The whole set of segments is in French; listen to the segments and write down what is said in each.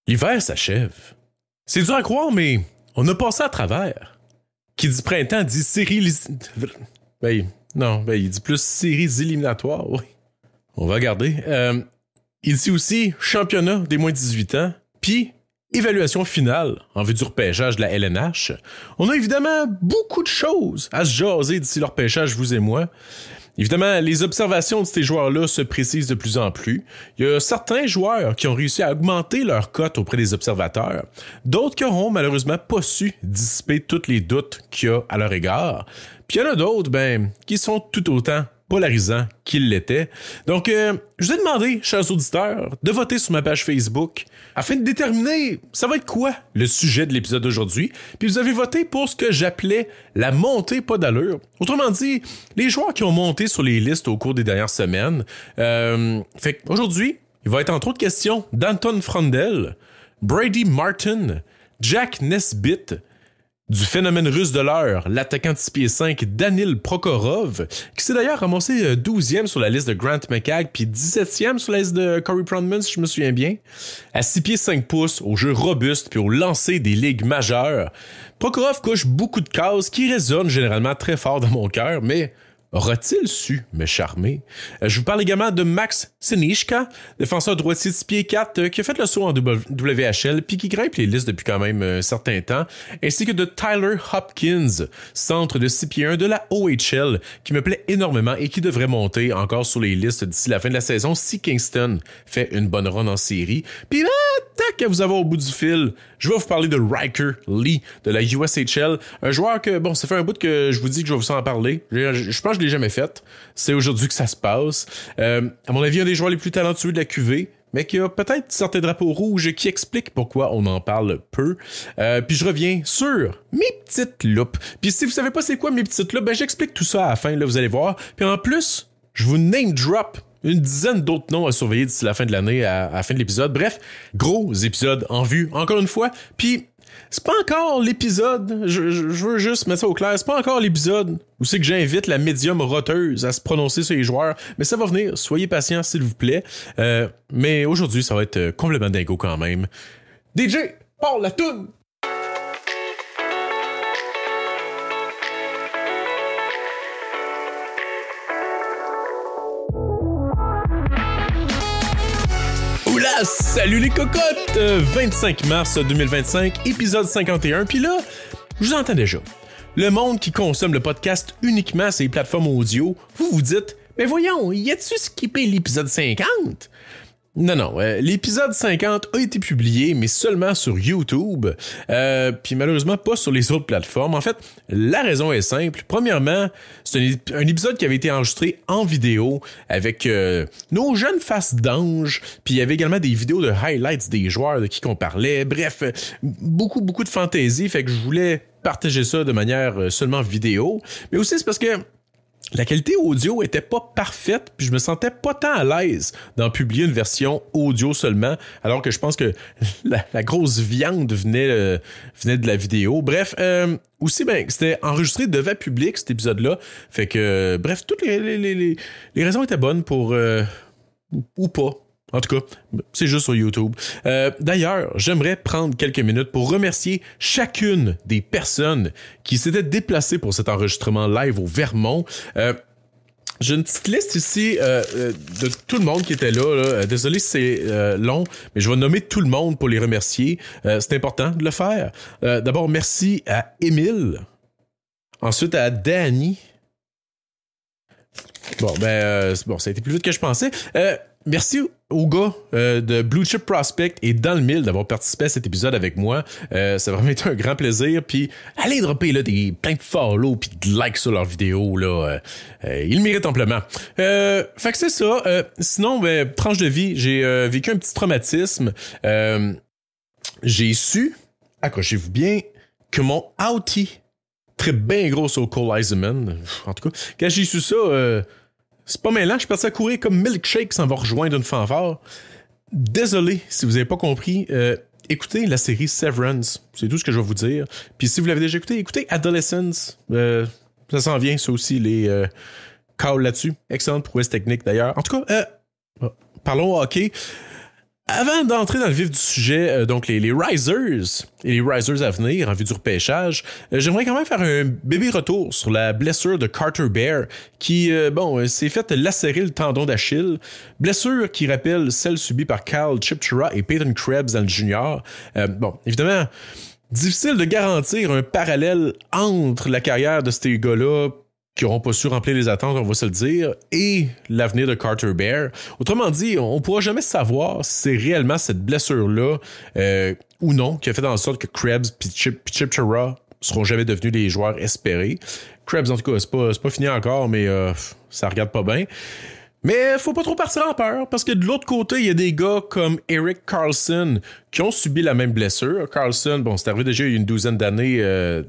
L'hiver s'achève. C'est dur à croire, mais on a passé à travers. Qui dit printemps dit séries... il dit plus séries éliminatoires, oui. On va regarder. Il dit aussi championnat des moins de 18 ans, puis évaluation finale en vue du repêchage de la LNH. On a évidemment beaucoup de choses à se jaser d'ici le repêchage, vous et moi. Évidemment, les observations de ces joueurs-là se précisent de plus en plus. Il y a certains joueurs qui ont réussi à augmenter leur cote auprès des observateurs, d'autres qui auront malheureusement pas su dissiper tous les doutes qu'il y a à leur égard. Puis il y en a d'autres, qui sont tout autant polarisants qu'ils l'étaient. Donc, je vous ai demandé, chers auditeurs, de voter sur ma page Facebook afin de déterminer ça va être quoi le sujet de l'épisode d'aujourd'hui. Puis vous avez voté pour ce que j'appelais la montée pas d'allure. Autrement dit, les joueurs qui ont monté sur les listes au cours des dernières semaines. Fait qu'aujourd'hui, il va être entre autres question d'Anton Frondel, Brady Martin, Jack Nesbitt, du phénomène russe de l'heure, l'attaquant de 6 pieds 5 Danil Prokhorov, qui s'est d'ailleurs ramassé 12e sur la liste de Grant McCagg, puis 17e sur la liste de Corey Pronman, si je me souviens bien. À 6 pieds 5 pouces, au jeu robuste, puis au lancer des ligues majeures, Prokhorov coche beaucoup de cases qui résonnent généralement très fort dans mon cœur, mais aura-t-il su me charmer? Je vous parle également de Max Senishka, défenseur droitier de 6 pieds 4, qui a fait le saut en WHL puis qui grimpe les listes depuis quand même un certain temps, ainsi que de Tyler Hopkins, centre de 6 pieds 1 de la OHL, qui me plaît énormément et qui devrait monter encore sur les listes d'ici la fin de la saison si Kingston fait une bonne run en série. Puis là, tac, à vous avoir au bout du fil, je vais vous parler de Riker Lee de la USHL, un joueur que, ça fait un bout que je vous dis que je vais vous en parler. Je pense que je l'ai jamais fait. C'est aujourd'hui que ça se passe. À mon avis, un des joueurs les plus talentueux de la QV, mais qui a peut-être certains drapeaux rouges qui expliquent pourquoi on en parle peu. Puis je reviens sur mes petites loupes. Puis si vous savez pas c'est quoi mes petites loupes, j'explique tout ça à la fin, là, vous allez voir. Puis en plus, je vous name drop une dizaine d'autres noms à surveiller d'ici la fin de l'année, à la fin de l'épisode. Bref, gros épisode en vue, encore une fois. Puis c'est pas encore l'épisode, je veux juste mettre ça au clair, c'est pas encore l'épisode où c'est que j'invite la médium roteuse à se prononcer sur les joueurs, mais ça va venir, soyez patients s'il vous plaît. Mais aujourd'hui, ça va être complètement dingo quand même. DJ, parle la toune! Salut les cocottes! 25 mars 2025, épisode 51. Puis là, je vous entends déjà. Le monde qui consomme le podcast uniquement sur les plateformes audio, vous vous dites, mais voyons, y a-tu skippé l'épisode 50? Non, l'épisode 50 a été publié, mais seulement sur YouTube, puis malheureusement pas sur les autres plateformes. En fait, la raison est simple. Premièrement, c'est un épisode qui avait été enregistré en vidéo avec nos jeunes faces d'ange, puis il y avait également des vidéos de highlights des joueurs de qui qu'on parlait. Bref, beaucoup de fantaisie, fait que je voulais partager ça de manière seulement vidéo. Mais aussi, c'est parce que la qualité audio était pas parfaite, puis je me sentais pas tant à l'aise d'en publier une version audio seulement, alors que je pense que la grosse viande venait de la vidéo. Bref, aussi, c'était enregistré devant public, cet épisode-là. Fait que, bref, toutes les raisons étaient bonnes pour... ou pas. En tout cas, c'est juste sur YouTube. D'ailleurs, j'aimerais prendre quelques minutes pour remercier chacune des personnes qui s'étaient déplacées pour cet enregistrement live au Vermont. J'ai une petite liste ici de tout le monde qui était là. Désolé si c'est long, mais je vais nommer tout le monde pour les remercier. C'est important de le faire. D'abord, merci à Émile. Ensuite, à Danny. Bon, ça a été plus vite que je pensais. Merci aux gars de Blue Chip Prospect et Dans le Mille d'avoir participé à cet épisode avec moi. Ça a vraiment été un grand plaisir. Puis allez dropper là, plein de follow puis de likes sur leurs vidéos. Là, ils le méritent amplement. Fait que c'est ça. Sinon, tranche de vie, j'ai vécu un petit traumatisme. J'ai su, accrochez-vous bien, que mon outie très bien gros au Cole Eisenman. En tout cas, quand j'ai su ça... c'est pas mêlant, je suis parti à courir comme Milkshake sans va rejoindre une fanfare. Désolé si vous n'avez pas compris. Écoutez la série Severance, c'est tout ce que je vais vous dire. Puis si vous l'avez déjà écouté, écoutez Adolescence. Ça s'en vient, ça aussi, les calls là-dessus. Excellente prouesse technique d'ailleurs. En tout cas, parlons hockey. Avant d'entrer dans le vif du sujet, donc les Risers et les Risers à venir en vue du repêchage, j'aimerais quand même faire un bébé retour sur la blessure de Carter Bear qui, s'est fait lacérer le tendon d'Achille. Blessure qui rappelle celle subie par Kyle Chipchura et Peyton Krebs dans le junior. Évidemment, difficile de garantir un parallèle entre la carrière de ces gars-là qui n'auront pas su remplir les attentes, on va se le dire, et l'avenir de Carter Bear. Autrement dit, on ne pourra jamais savoir si c'est réellement cette blessure-là ou non qui a fait en sorte que Krebs et Chipchura seront jamais devenus les joueurs espérés. Krebs, en tout cas, c'est pas fini encore, mais ça regarde pas bien. Mais faut pas trop partir en peur, parce que de l'autre côté, il y a des gars comme Erik Karlsson qui ont subi la même blessure. Karlsson, c'est arrivé déjà il y a une douzaine d'années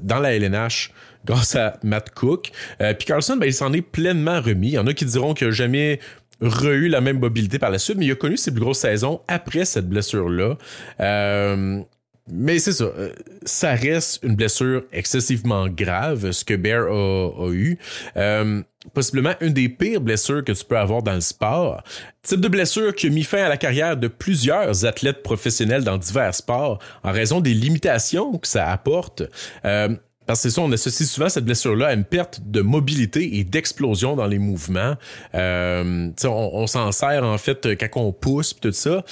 dans la LNH grâce à Matt Cook. Puis Karlsson, il s'en est pleinement remis. Il y en a qui diront qu'il n'a jamais eu la même mobilité par la suite, mais il a connu ses plus grosses saisons après cette blessure-là. Mais c'est ça, ça reste une blessure excessivement grave, ce que Bear a eu. Possiblement une des pires blessures que tu peux avoir dans le sport. Type de blessure qui a mis fin à la carrière de plusieurs athlètes professionnels dans divers sports en raison des limitations que ça apporte. Parce que c'est ça, on associe souvent cette blessure-là à une perte de mobilité et d'explosion dans les mouvements. On s'en sert en fait quand on pousse et tout ça.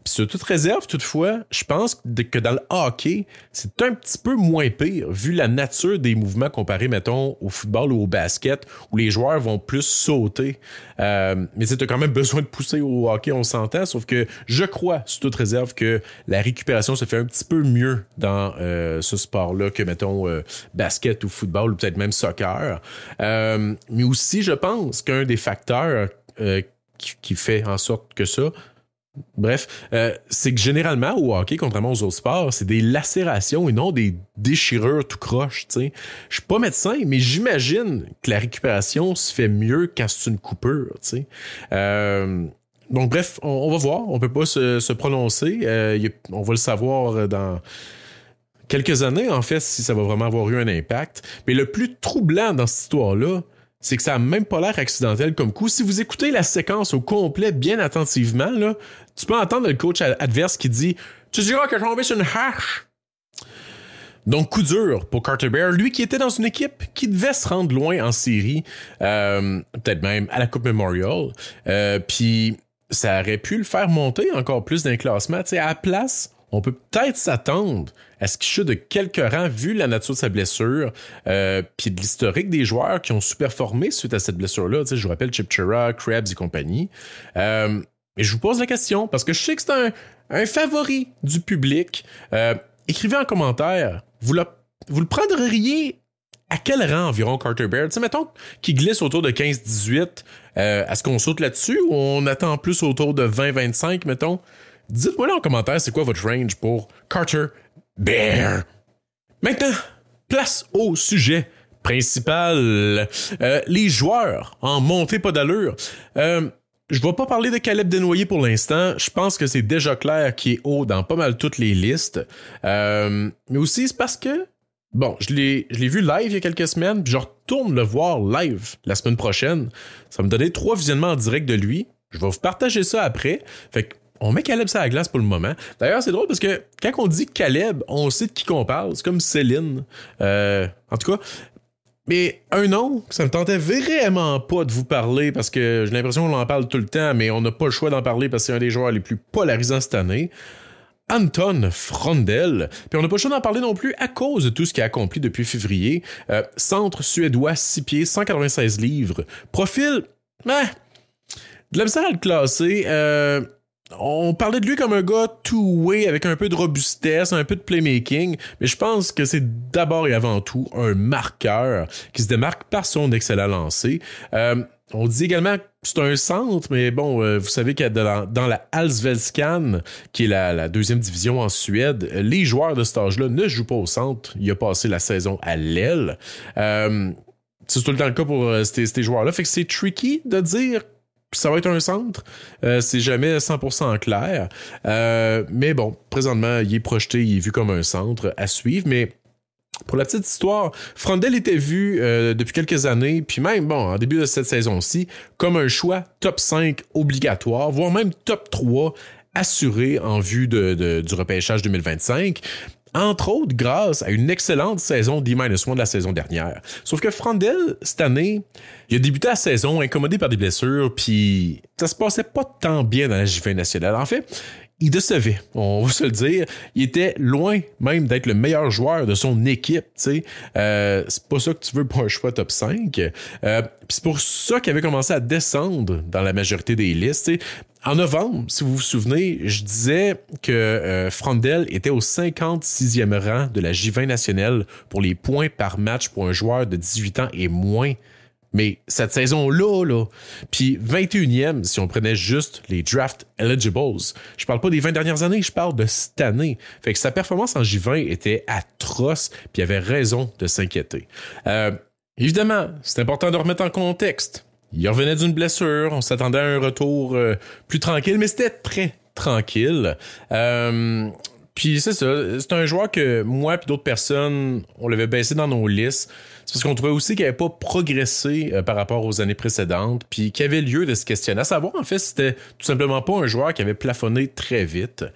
Sur toute réserve, toutefois, je pense que dans le hockey, c'est un petit peu moins pire, vu la nature des mouvements comparés, mettons, au football ou au basket, où les joueurs vont plus sauter. Mais tu as quand même besoin de pousser au hockey, on s'entend, sauf que je crois, sur toute réserve, que la récupération se fait un petit peu mieux dans ce sport-là que, mettons, basket ou football, ou peut-être même soccer. Mais aussi, je pense qu'un des facteurs qui fait en sorte que ça, c'est que généralement au hockey, contrairement aux autres sports, c'est des lacérations et non des déchirures tout croche. Je suis pas médecin, mais j'imagine que la récupération se fait mieux quand c'est une coupure. Donc bref, on va voir. On peut pas se prononcer. On va le savoir dans quelques années, en fait, si ça va vraiment avoir eu un impact. Mais le plus troublant dans cette histoire-là, c'est que ça a même pas l'air accidentel comme coup. Si vous écoutez la séquence au complet bien attentivement, là, tu peux entendre le coach adverse qui dit « Tu diras que je suis tombé sur une hache! » Donc, coup dur pour Carter Bear, lui qui était dans une équipe qui devait se rendre loin en série, peut-être même à la Coupe Memorial. Puis, ça aurait pu le faire monter encore plus dans les classements. À la place, on peut peut-être s'attendre à ce qu'il chute de quelques rangs vu la nature de sa blessure, puis de l'historique des joueurs qui ont sous-performé suite à cette blessure-là. Je vous rappelle Chipchura, Krebs et compagnie. Mais je vous pose la question, parce que je sais que c'est un favori du public. Écrivez en commentaire, vous le prendriez à quel rang environ Carter Bear? Mettons qu'il glisse autour de 15-18, est-ce qu'on saute là-dessus ou on attend plus autour de 20-25, mettons? Dites-moi là en commentaire c'est quoi votre range pour Carter Bear. Maintenant, place au sujet principal. Les joueurs en montée pas d'allure. Je vais pas parler de Caleb Desnoyers pour l'instant. Je pense que c'est déjà clair qu'il est haut dans pas mal toutes les listes. Mais aussi, c'est parce que je l'ai vu live il y a quelques semaines, puis je retourne le voir live la semaine prochaine. Ça va me donner 3 visionnements en direct de lui. Je vais vous partager ça après. Fait que on met Caleb sur la glace pour le moment. D'ailleurs, c'est drôle parce que quand on dit Caleb, on sait de qui qu'on parle. C'est comme Céline. En tout cas, mais un nom, ça me tentait vraiment pas de vous parler parce que j'ai l'impression qu'on en parle tout le temps, mais on n'a pas le choix d'en parler parce que c'est un des joueurs les plus polarisants cette année. Anton Frondel. Puis on n'a pas le choix d'en parler non plus à cause de tout ce qu'il a accompli depuis février. Centre suédois, 6 pieds, 196 livres. Profil, de la misère à le classer. On parlait de lui comme un gars two-way avec un peu de robustesse, un peu de playmaking, mais je pense que c'est d'abord et avant tout un marqueur qui se démarque par son excellent lancer. On dit également que c'est un centre, mais vous savez que dans la Allsvenskan, qui est la deuxième division en Suède, les joueurs de cet âge-là ne jouent pas au centre. Il a passé la saison à l'aile. C'est tout le temps le cas pour ces joueurs-là. Fait que c'est tricky de dire ça va être un centre. C'est jamais 100% clair. Mais présentement, il est projeté, il est vu comme un centre à suivre. Mais pour la petite histoire, Frondel était vu depuis quelques années, puis même, en début de cette saison-ci, comme un choix top 5 obligatoire, voire même top 3 assuré en vue du repêchage 2025. Entre autres, grâce à une excellente saison D-1 de la saison dernière. Sauf que Frandel, cette année, il a débuté la saison incommodé par des blessures, puis ça se passait pas tant bien dans la J20 nationale. En fait, il décevait, on va se le dire. Il était loin même d'être le meilleur joueur de son équipe, tu sais. C'est pas ça que tu veux pour un choix top 5. Puis c'est pour ça qu'il avait commencé à descendre dans la majorité des listes, tu sais. En novembre, si vous vous souvenez, je disais que Frandel était au 56e rang de la J20 nationale pour les points par match pour un joueur de 18 ans et moins. Mais cette saison-là, puis 21e si on prenait juste les draft eligibles. Je parle pas des 20 dernières années, je parle de cette année. Fait que sa performance en J20 était atroce, puis il avait raison de s'inquiéter. Évidemment, c'est important de remettre en contexte. Il revenait d'une blessure, on s'attendait à un retour plus tranquille, mais c'était très tranquille. Puis c'est ça, c'est un joueur que moi et d'autres personnes, on l'avait baissé dans nos listes. C'est parce qu'on trouvait aussi qu'il n'avait pas progressé par rapport aux années précédentes, puis qu'il y avait lieu de se questionner. À savoir, en fait, c'était tout simplement pas un joueur qui avait plafonné très vite.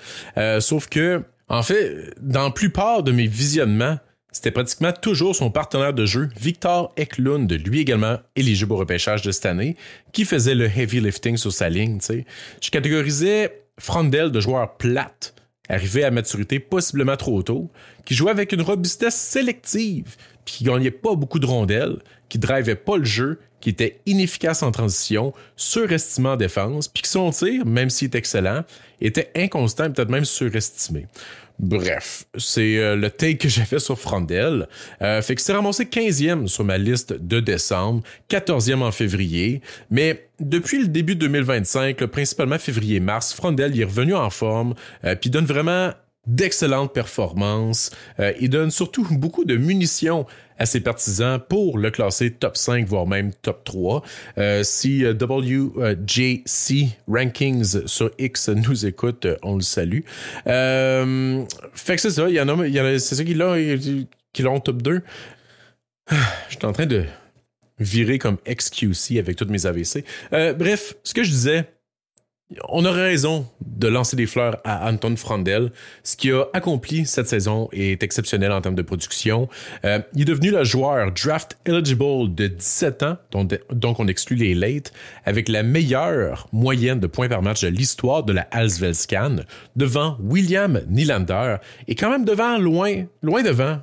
Sauf que, en fait, dans la plupart de mes visionnements, c'était pratiquement toujours son partenaire de jeu, Victor Eklund, lui également éligible au repêchage de cette année, qui faisait le heavy lifting sur sa ligne. T'sais. Je catégorisais Frandel de joueur plate, arrivé à maturité possiblement trop tôt, qui jouait avec une robustesse sélective, puis qui gagnait pas beaucoup de rondelles, qui drivait pas le jeu, qui était inefficace en transition, surestimé en défense, puis que son tir, même s'il est excellent, était inconstant et peut-être même surestimé. Bref, c'est le take que j'ai fait sur Frandel. Fait que c'est ramassé 15e sur ma liste de décembre, 14e en février. Mais depuis le début de 2025, principalement février-mars, Frandel est revenu en forme, puis donne vraiment d'excellentes performances. Il donne surtout beaucoup de munitions à ses partisans pour le classer top 5, voire même top 3. Si WJC Rankings sur X nous écoute, on le salue. Fait que c'est ça, il y en a c'est ça qui l'ont top 2. Je suis en train de virer comme XQC avec toutes mes AVC. Bref, ce que je disais, on a raison de lancer des fleurs à Anton Frandel. Ce qu'il a accompli cette saison est exceptionnel en termes de production. Il est devenu le joueur draft eligible de 17 ans, donc on exclut les late, avec la meilleure moyenne de points par match de l'histoire de la Allsvenskan, devant William Nylander et quand même loin devant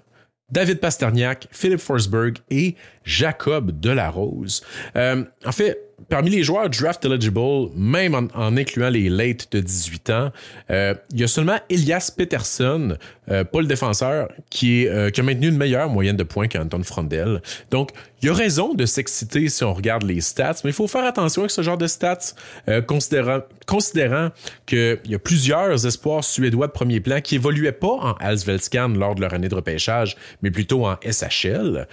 David Pasternak, Philippe Forsberg et Jacob Delarose. En fait, parmi les joueurs draft eligible, même en incluant les late de 18 ans, il y a seulement Elias Pettersson, pas le défenseur, qui a maintenu une meilleure moyenne de points qu'Anton Frandel. Donc, il y a raison de s'exciter si on regarde les stats, mais il faut faire attention avec ce genre de stats, considérant qu'il y a plusieurs espoirs suédois de premier plan qui évoluaient pas en Allsvenskan lors de leur année de repêchage, mais plutôt en SHL.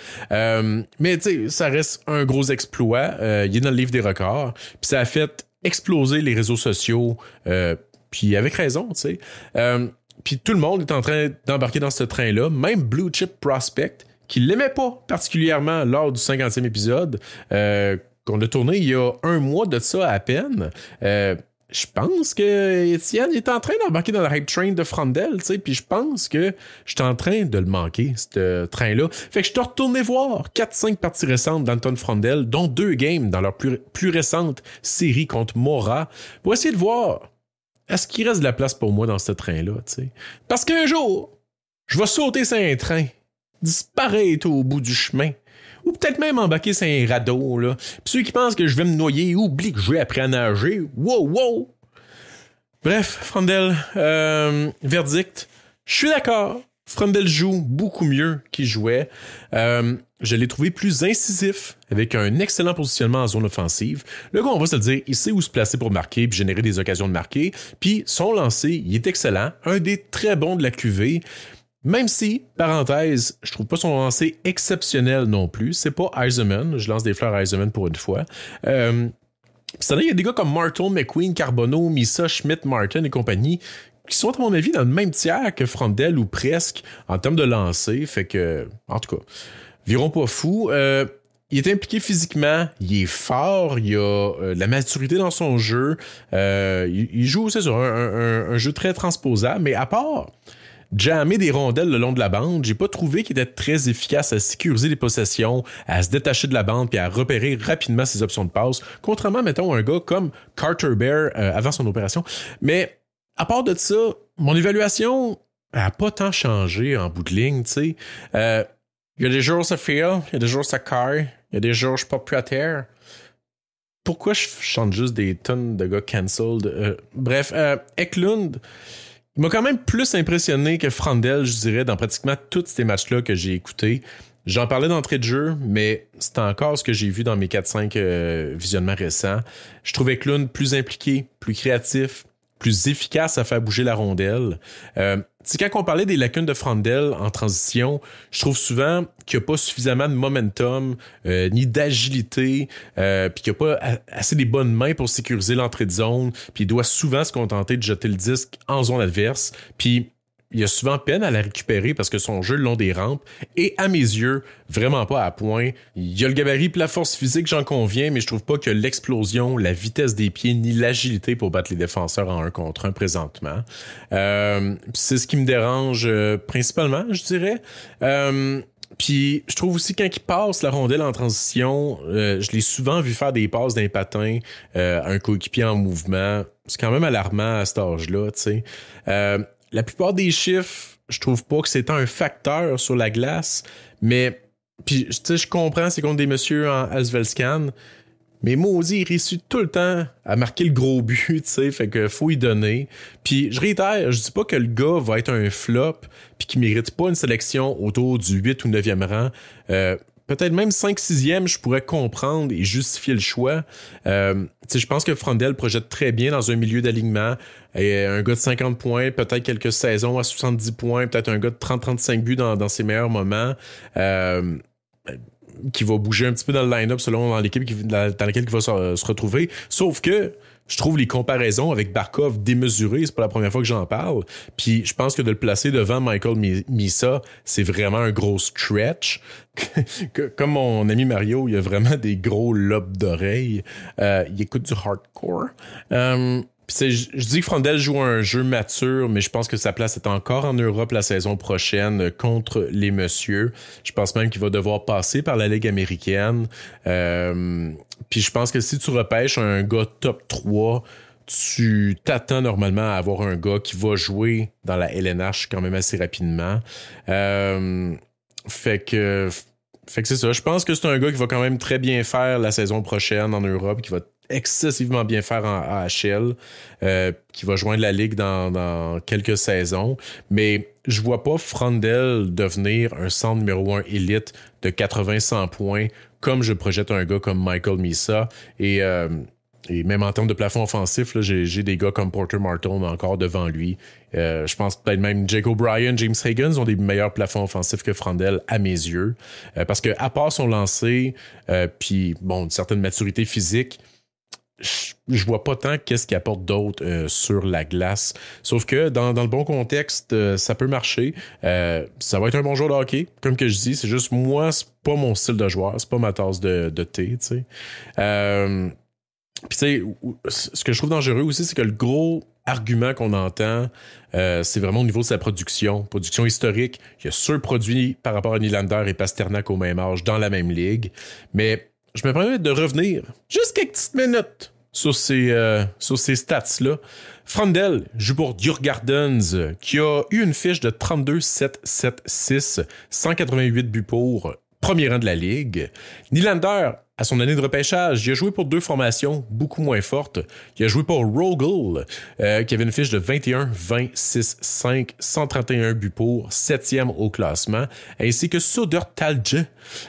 Mais tu sais, ça reste un gros exploit. Il est dans le livre des records. Puis ça a fait exploser les réseaux sociaux. Puis avec raison, tu sais. Puis tout le monde est en train d'embarquer dans ce train-là. Même Blue Chip Prospect, qui l'aimait pas particulièrement lors du 50e épisode, qu'on a tourné il y a un mois de ça à peine. Je pense que Étienne est en train d'embarquer dans le hype train de Frandel, tu sais, puis je pense que je suis en train de le manquer, ce train-là. Fait que je suis retourné voir 4-5 parties récentes d'Anton Frandel, dont 2 games dans leur plus récente série contre Mora, pour essayer de voir est-ce qu'il reste de la place pour moi dans ce train-là, tu sais. Parce qu'un jour, je vais sauter sur un train, disparaître au bout du chemin, ou peut-être même embarquer sur un radeau, là. Puis ceux qui pensent que je vais me noyer, oublient que je vais appris à nager. Wow! Bref, Frandel, verdict, je suis d'accord. Frandel joue beaucoup mieux qu'il jouait. Je l'ai trouvé plus incisif, avec un excellent positionnement en zone offensive. Le gars, on va se le dire, il sait où se placer pour marquer puis générer des occasions de marquer. Puis son lancer, il est excellent. Un des très bons de la QV. Même si, parenthèse, je trouve pas son lancer exceptionnel non plus. C'est pas Eisenman. Je lance des fleurs à Eisenman pour une fois. Cette année, il y a des gars comme Martin, McQueen, Carbonneau, Misa, Schmidt, Martin et compagnie qui sont, à mon avis, dans le même tiers que Frandel ou presque en termes de lancer. Fait que, en tout cas, virons pas fou. il est impliqué physiquement, il est fort, il a de la maturité dans son jeu. Il joue, c'est sûr, un jeu très transposable, mais à part jammer des rondelles le long de la bande, j'ai pas trouvé qu'il était très efficace à sécuriser les possessions, à se détacher de la bande puis à repérer rapidement ses options de passe, contrairement, mettons, à un gars comme Carter Bear avant son opération. Mais à part de ça, mon évaluation a pas tant changé en bout de ligne, tu sais. Il y a des jours ça fail, il y a des jours ça caille, il y a des jours je suis pas plus à terre. Pourquoi je chante juste des tonnes de gars cancelled? Bref, Eklund, il m'a quand même plus impressionné que Frandel, je dirais, dans pratiquement tous ces matchs-là que j'ai écoutés. J'en parlais d'entrée de jeu, mais c'est encore ce que j'ai vu dans mes 4-5 visionnements récents. Je trouvais Eklund plus impliqué, plus créatif, plus efficace à faire bouger la rondelle. C'est quand on parlait des lacunes de Frandel en transition, je trouve souvent qu'il n'y a pas suffisamment de momentum, ni d'agilité, puis qu'il n'y a pas assez des bonnes mains pour sécuriser l'entrée de zone, puis il doit souvent se contenter de jeter le disque en zone adverse, puis il a souvent peine à la récupérer parce que son jeu le long des rampes et à mes yeux, vraiment pas à point. Il y a le gabarit et la force physique, j'en conviens, mais je trouve pas que l'explosion, la vitesse des pieds ni l'agilité pour battre les défenseurs en 1 contre 1 présentement. C'est ce qui me dérange principalement, je dirais. Puis je trouve aussi quand il passe la rondelle en transition, je l'ai souvent vu faire des passes d'un patin à un coéquipier en mouvement. C'est quand même alarmant à cet âge-là, tu sais. La plupart des chiffres, je trouve pas que c'est un facteur sur la glace, mais puis tu sais, je comprends, c'est contre des messieurs en Allsvenskan, mais maudit, il réussit tout le temps à marquer le gros but, tu sais, fait que faut y donner. Puis je réitère, je dis pas que le gars va être un flop, puis qu'il mérite pas une sélection autour du 8 ou 9e rang. Peut-être même 5-6e, je pourrais comprendre et justifier le choix. Je pense que Frandel projette très bien dans un milieu d'alignement. Un gars de 50 points, peut-être quelques saisons à 70 points, peut-être un gars de 30-35 buts dans ses meilleurs moments. Qui va bouger un petit peu dans le line-up selon dans l'équipe dans laquelle il va se retrouver. Sauf que je trouve les comparaisons avec Barkov démesurées. C'est pas la première fois que j'en parle. Puis je pense que de le placer devant Michael Misa, c'est vraiment un gros stretch. Comme mon ami Mario, il a vraiment des gros lobes d'oreilles. Il écoute du hardcore. Je dis que Frandel joue un jeu mature, mais je pense que sa place est encore en Europe la saison prochaine contre les messieurs. Je pense même qu'il va devoir passer par la Ligue américaine. Puis je pense que si tu repêches un gars top 3, tu t'attends normalement à avoir un gars qui va jouer dans la LNH quand même assez rapidement. Fait que c'est ça. Je pense que c'est un gars qui va quand même très bien faire la saison prochaine en Europe, qui va excessivement bien faire en AHL, qui va joindre la Ligue dans quelques saisons. Mais je vois pas Frandel devenir un centre numéro 1 élite de 80-100 points comme je projette un gars comme Michael Misa. Et même en termes de plafond offensif, là, j'ai des gars comme Porter Martin encore devant lui. Je pense peut-être même Jake O'Brien, James Higgins ont des meilleurs plafonds offensifs que Frandel à mes yeux. Parce que à part son lancer, puis bon, une certaine maturité physique, je vois pas tant qu'est-ce qu'il apporte d'autre sur la glace. Sauf que dans le bon contexte, ça peut marcher. Ça va être un bon joueur de hockey. Comme que je dis, c'est juste moi, c'est pas mon style de joueur. C'est pas ma tasse de thé, tu sais. Puis tu sais, ce que je trouve dangereux aussi, c'est que le gros argument qu'on entend, c'est vraiment au niveau de sa production. Production historique. Il a surproduit par rapport à Nylander et Pasternak au même âge dans la même ligue. Mais je me permets de revenir juste quelques petites minutes sur ces stats-là. Frandel joue pour Djurgårdens, qui a eu une fiche de 32-7-7-6, 188 buts pour, premier rang de la ligue. Nylander, à son année de repêchage, il a joué pour 2 formations beaucoup moins fortes. Il a joué pour Rögle, qui avait une fiche de 21-26-5, 131 buts pour, 7e au classement, ainsi que Södertälje,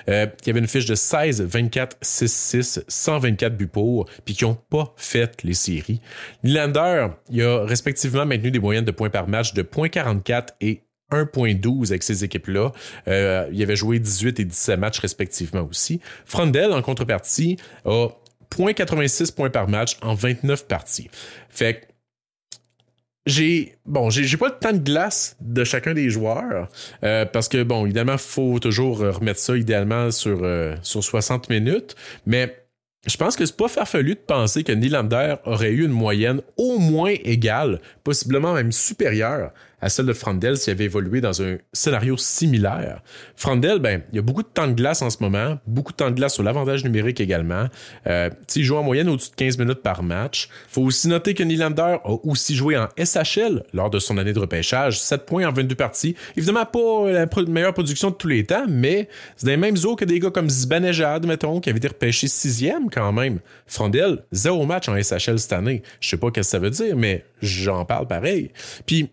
qui avait une fiche de 16-24-6-6, 124 buts pour, puis qui n'ont pas fait les séries. Nylander, il a respectivement maintenu des moyennes de points par match de 0.44 et 1.12 avec ces équipes-là. Il avait joué 18 et 17 matchs respectivement aussi. Frandel, en contrepartie, a 0.86 points par match en 29 parties. Fait que j'ai pas le temps de glace de chacun des joueurs parce que, bon, évidemment, faut toujours remettre ça idéalement sur 60 minutes, mais je pense que c'est pas farfelu de penser que Nylander aurait eu une moyenne au moins égale, possiblement même supérieure à celle de Frandel s'il avait évolué dans un scénario similaire. Frandel, ben, il y a beaucoup de temps de glace en ce moment, beaucoup de temps de glace sur l'avantage numérique également. Il joue en moyenne au-dessus de 15 minutes par match. Faut aussi noter que Nylander a aussi joué en SHL lors de son année de repêchage, 7 points en 22 parties. Évidemment, pas la meilleure production de tous les temps, mais c'est dans les mêmes eaux que des gars comme Zibanejad, mettons, qui avait été repêché 6e quand même. Frandel, 0 match en SHL cette année. Je sais pas ce que ça veut dire, mais j'en parle pareil. Puis,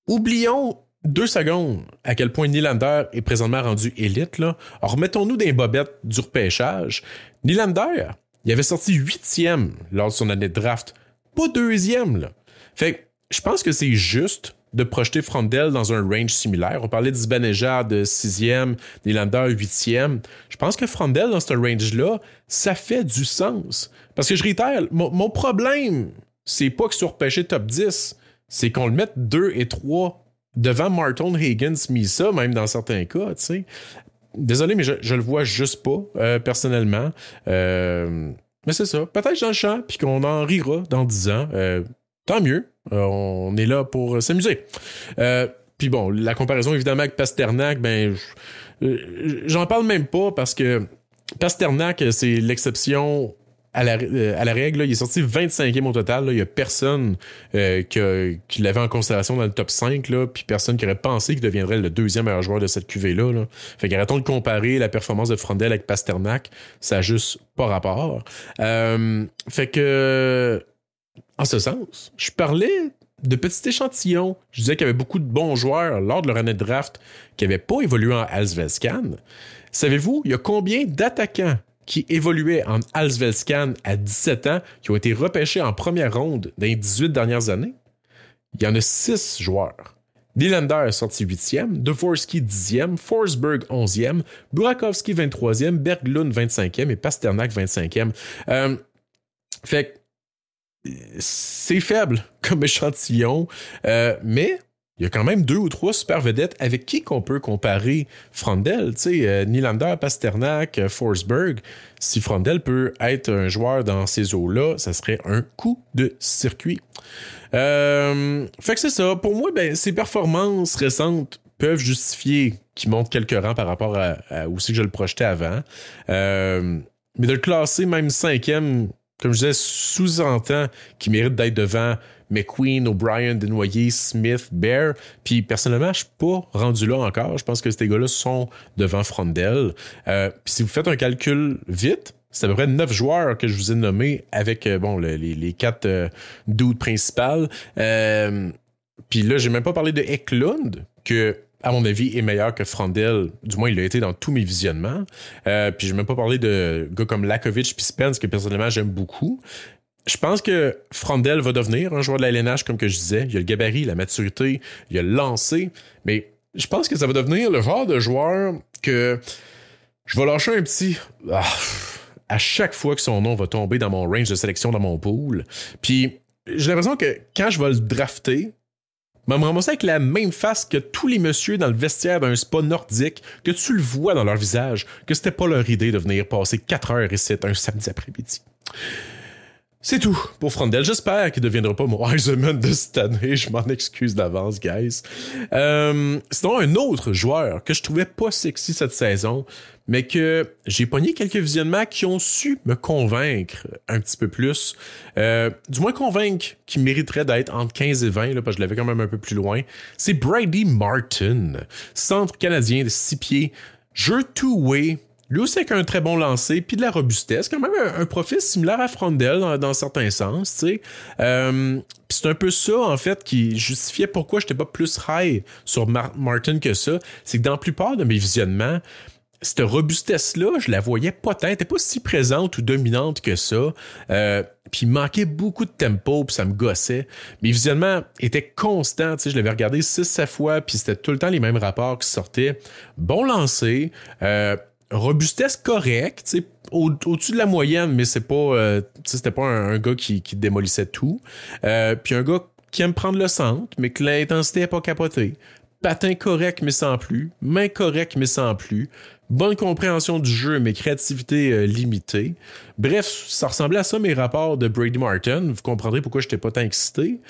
oublions 2 secondes à quel point Nylander est présentement rendu élite. Là. Alors, remettons-nous des bobettes du repêchage. Nylander, il avait sorti 8e lors de son année de draft, pas 2e. Là. Fait que je pense que c'est juste de projeter Frandel dans un range similaire. On parlait d'Zibanejad de 6e, Nylander 8e. Je pense que Frandel, dans ce range-là, ça fait du sens. Parce que je réitère, mon problème, c'est pas que soit repêché top 10, c'est qu'on le mette 2 et 3 devant Martin, Higgins, Misa, même dans certains cas, tu sais. Désolé, mais je le vois juste pas, personnellement. Mais c'est ça. Peut-être dans le champ, puis qu'on en rira dans 10 ans. Tant mieux. On est là pour s'amuser. Puis bon, la comparaison, évidemment, avec Pasternak, ben, j'en parle même pas parce que Pasternak, c'est l'exception à la règle, là, il est sorti 25e au total. Il n'y a personne qui l'avait en considération dans le top 5, là, puis personne qui aurait pensé qu'il deviendrait le 2e meilleur joueur de cette QV-là. Là. Fait qu'arrêtons de comparer la performance de Frandel avec Pasternak. Ça n'a juste pas rapport. Fait que, en ce sens, je parlais de petits échantillons. Je disais qu'il y avait beaucoup de bons joueurs lors de leur année de draft qui n'avaient pas évolué en Allsvenskan. Savez-vous, il y a combien d'attaquants qui évoluaient en Allsvenskan à 17 ans, qui ont été repêchés en première ronde dans les 18 dernières années? Il y en a 6 joueurs. Nylander est sorti 8e, Dvorsky 10e, Forsberg 11e, Burakovsky 23e, Berglund 25e et Pasternak 25e. Fait que c'est faible comme échantillon, mais il y a quand même 2 ou 3 super vedettes avec qui qu'on peut comparer Frandel. Tu sais, Nylander, Pasternak, Forsberg. Si Frandel peut être un joueur dans ces eaux-là, ça serait un coup de circuit. Fait que c'est ça. Pour moi, ben, ces performances récentes peuvent justifier qu'il monte quelques rangs par rapport à où c'est que je le projetais avant. Mais de le classer même 5e, comme je disais, sous-entend qu'il mérite d'être devant McQueen, O'Brien, Desnoyers, Smith, Bear. Puis personnellement, je suis pas rendu là encore. Je pense que ces gars-là sont devant Frandel. Puis si vous faites un calcul vite, c'est à peu près 9 joueurs que je vous ai nommés avec les 4 dudes principales. Puis là, j'ai même pas parlé de Eklund, que à mon avis, est meilleur que Frandel. Du moins, il l'a été dans tous mes visionnements. Puis j'ai même pas parlé de gars comme Lakovic puis Spence, que personnellement, j'aime beaucoup. Je pense que Frandel va devenir un joueur de la LNH, comme que je disais. Il y a le gabarit, la maturité, il y a le lancer. Mais je pense que ça va devenir le genre de joueur que je vais lâcher un petit... à chaque fois que son nom va tomber dans mon range de sélection dans mon pool. Puis j'ai l'impression que quand je vais le drafter, je vais me ramasser avec la même face que tous les messieurs dans le vestiaire d'un spa nordique, que tu le vois dans leur visage, que c'était pas leur idée de venir passer 4 heures ici un samedi après-midi. C'est tout pour Frandel. J'espère qu'il ne deviendra pas mon Heisman de cette année. Je m'en excuse d'avance, guys. Sinon, un autre joueur que je trouvais pas sexy cette saison, mais que j'ai pogné quelques visionnements qui ont su me convaincre un petit peu plus. Du moins convaincre qu'il mériterait d'être entre 15 et 20, là, parce que je l'avais quand même un peu plus loin. C'est Brady Martin, centre canadien de 6 pieds, jeu two-way. Lui aussi avec un très bon lancer, puis de la robustesse, quand même un profil similaire à Frandel dans certains sens, tu sais. Puis c'est un peu ça, en fait, qui justifiait pourquoi j'étais pas plus high sur Martin que ça. C'est que dans la plupart de mes visionnements, cette robustesse-là, je la voyais pas tant, elle était pas si présente ou dominante que ça. Puis il manquait beaucoup de tempo, puis ça me gossait. Mes visionnements étaient constants, tu sais, je l'avais regardé 6-7 fois, puis c'était tout le temps les mêmes rapports qui sortaient. Bon lancer, robustesse correcte, au-dessus de la moyenne, mais c'est pas, c'était pas un gars qui démolissait tout. Puis un gars qui aime prendre le centre, mais que l'intensité n'est pas capotée. Patin correct, mais sans plus. Main correct, mais sans plus. Bonne compréhension du jeu, mais créativité limitée. Bref, ça ressemblait à ça mes rapports de Brady Martin. Vous comprendrez pourquoi je n'étais pas tant excité.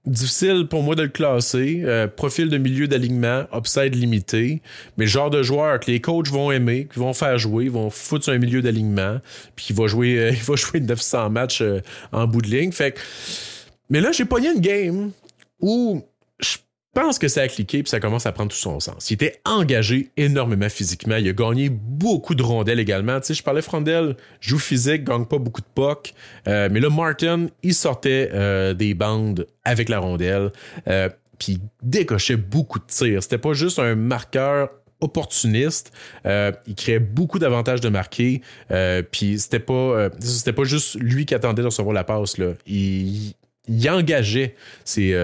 Difficile pour moi de le classer. Profil de milieu d'alignement, upside limité. Mais le genre de joueur que les coachs vont aimer, qui vont faire jouer, vont foutre sur un milieu d'alignement, puis il va jouer 900 matchs en bout de ligne. Fait que... Mais là, j'ai pogné une game où je pense que ça a cliqué puis ça commence à prendre tout son sens. Il était engagé énormément physiquement. Il a gagné beaucoup de rondelles également. Tu sais, je parlais Frondel, joue physique, gagne pas beaucoup de puck. Mais là, Martin, il sortait des bandes avec la rondelle. Puis il décochait beaucoup de tirs. C'était pas juste un marqueur opportuniste. Il créait beaucoup d'avantages de marquer. Puis c'était pas juste lui qui attendait de recevoir la passe, là. Il engageait ces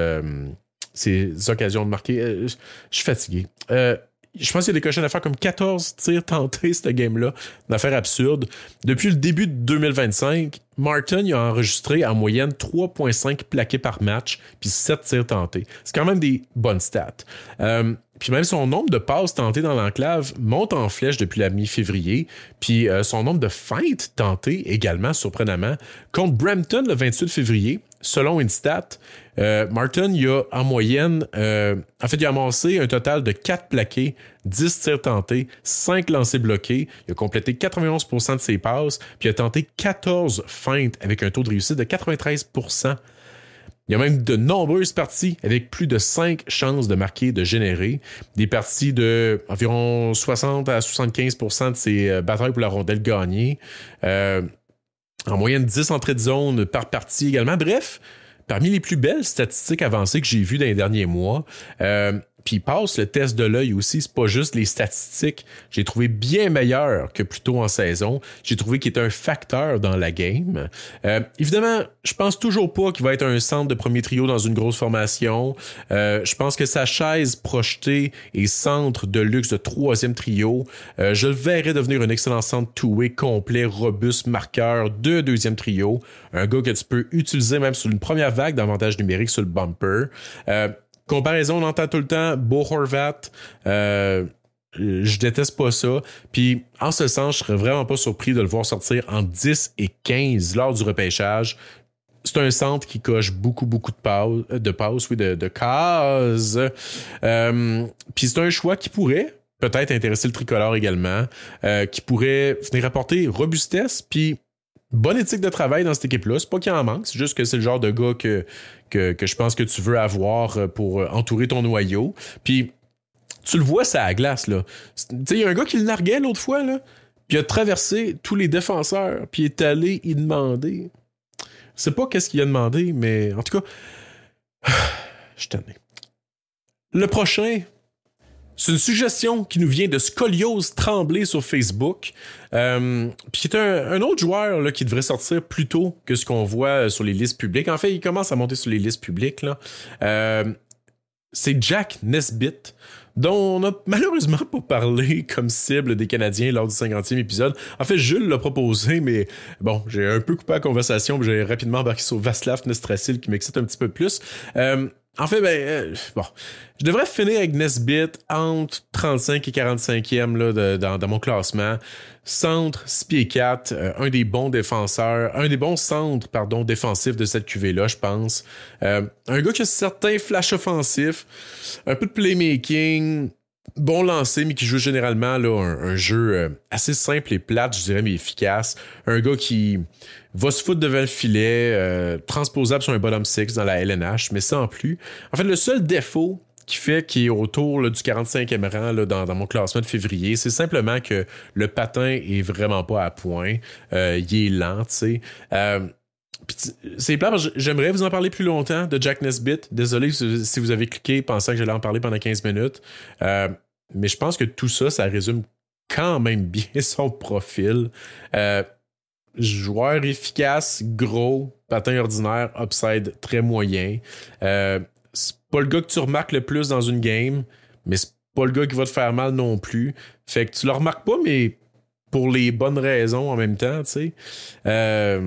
occasions de marquer. Je suis fatigué. Je pense qu'il y a des cochons à faire comme 14 tirs tentés, cette game-là. Une affaire absurde. Depuis le début de 2025, Martin il a enregistré en moyenne 3,5 plaqués par match, puis 7 tirs tentés. C'est quand même des bonnes stats. Puis même son nombre de passes tentées dans l'enclave monte en flèche depuis la mi-février. Puis son nombre de feintes tentées également, surprenamment. Contre Brampton le 28 février, selon Instat, Martin, il a en moyenne, il a amassé un total de 4 plaqués, 10 tirs tentés, 5 lancers bloqués. Il a complété 91% de ses passes, puis il a tenté 14 feintes avec un taux de réussite de 93%. Il y a même de nombreuses parties avec plus de 5 chances de marquer, de générer. Des parties de environ 60 à 75% de ses batailles pour la rondelle gagnées. En moyenne, 10 entrées de zone par partie également. Bref, parmi les plus belles statistiques avancées que j'ai vues dans les derniers mois. Puis il passe le test de l'œil aussi. C'est pas juste les statistiques. J'ai trouvé bien meilleur que plus tôt en saison. J'ai trouvé qu'il était un facteur dans la game. Évidemment, je pense toujours pas qu'il va être un centre de premier trio dans une grosse formation. Je pense que sa chaise projetée et centre de luxe de troisième trio, je le verrais devenir un excellent centre two-way complet, robuste, marqueur de deuxième trio. Un gars que tu peux utiliser même sur une première vague d'avantages numériques sur le bumper. Comparaison, on entend tout le temps Bo Horvat. Je déteste pas ça. Puis, en ce sens, je serais vraiment pas surpris de le voir sortir en 10 et 15 lors du repêchage. C'est un centre qui coche beaucoup de cases. Puis c'est un choix qui pourrait peut-être intéresser le tricolore également, qui pourrait venir apporter robustesse, puis bonne éthique de travail dans cette équipe-là. C'est pas qu'il en manque, c'est juste que c'est le genre de gars que je pense que tu veux avoir pour entourer ton noyau. Puis tu le vois, ça à la glace, là. Tu sais, il y a un gars qui le narguait l'autre fois, là, puis il a traversé tous les défenseurs, puis il est allé y demander. Je sais pas qu'est-ce qu'il a demandé, mais en tout cas, je suis tanné. Le prochain, c'est une suggestion qui nous vient de Scoliose Tremblay sur Facebook. Puis c'est un autre joueur là, qui devrait sortir plus tôt que ce qu'on voit sur les listes publiques. En fait, il commence à monter sur les listes publiques, là. C'est Jack Nesbitt, dont on n'a malheureusement pas parlé comme cible des Canadiens lors du 50e épisode. En fait, Jules l'a proposé, mais bon, j'ai un peu coupé la conversation, puis j'ai rapidement embarqué sur Václav Nestrasil qui m'excite un petit peu plus. En fait, je devrais finir avec Nesbitt entre 35 et 45e là, dans mon classement. Centre, 6 pieds 4, un des bons centres défensifs de cette QV-là, je pense. Un gars qui a certains flashs offensifs, un peu de playmaking, bon lancer, mais qui joue généralement là, un jeu assez simple et plate, je dirais, mais efficace. Un gars qui va se foutre devant le filet, transposable sur un bottom six dans la LNH, mais sans plus. En fait, le seul défaut qui fait qu'il est autour là, du 45e rang là, dans mon classement de février, c'est simplement que le patin est vraiment pas à point. Il est lent, tu sais. C'est plat, j'aimerais vous en parler plus longtemps de Jack Nesbitt. Désolé si vous avez cliqué pensant que j'allais en parler pendant 15 minutes. Mais je pense que tout ça, ça résume quand même bien son profil. Joueur efficace, gros, patin ordinaire, upside très moyen. C'est pas le gars que tu remarques le plus dans une game, mais c'est pas le gars qui va te faire mal non plus. Fait que tu le remarques pas, mais pour les bonnes raisons en même temps, tu sais.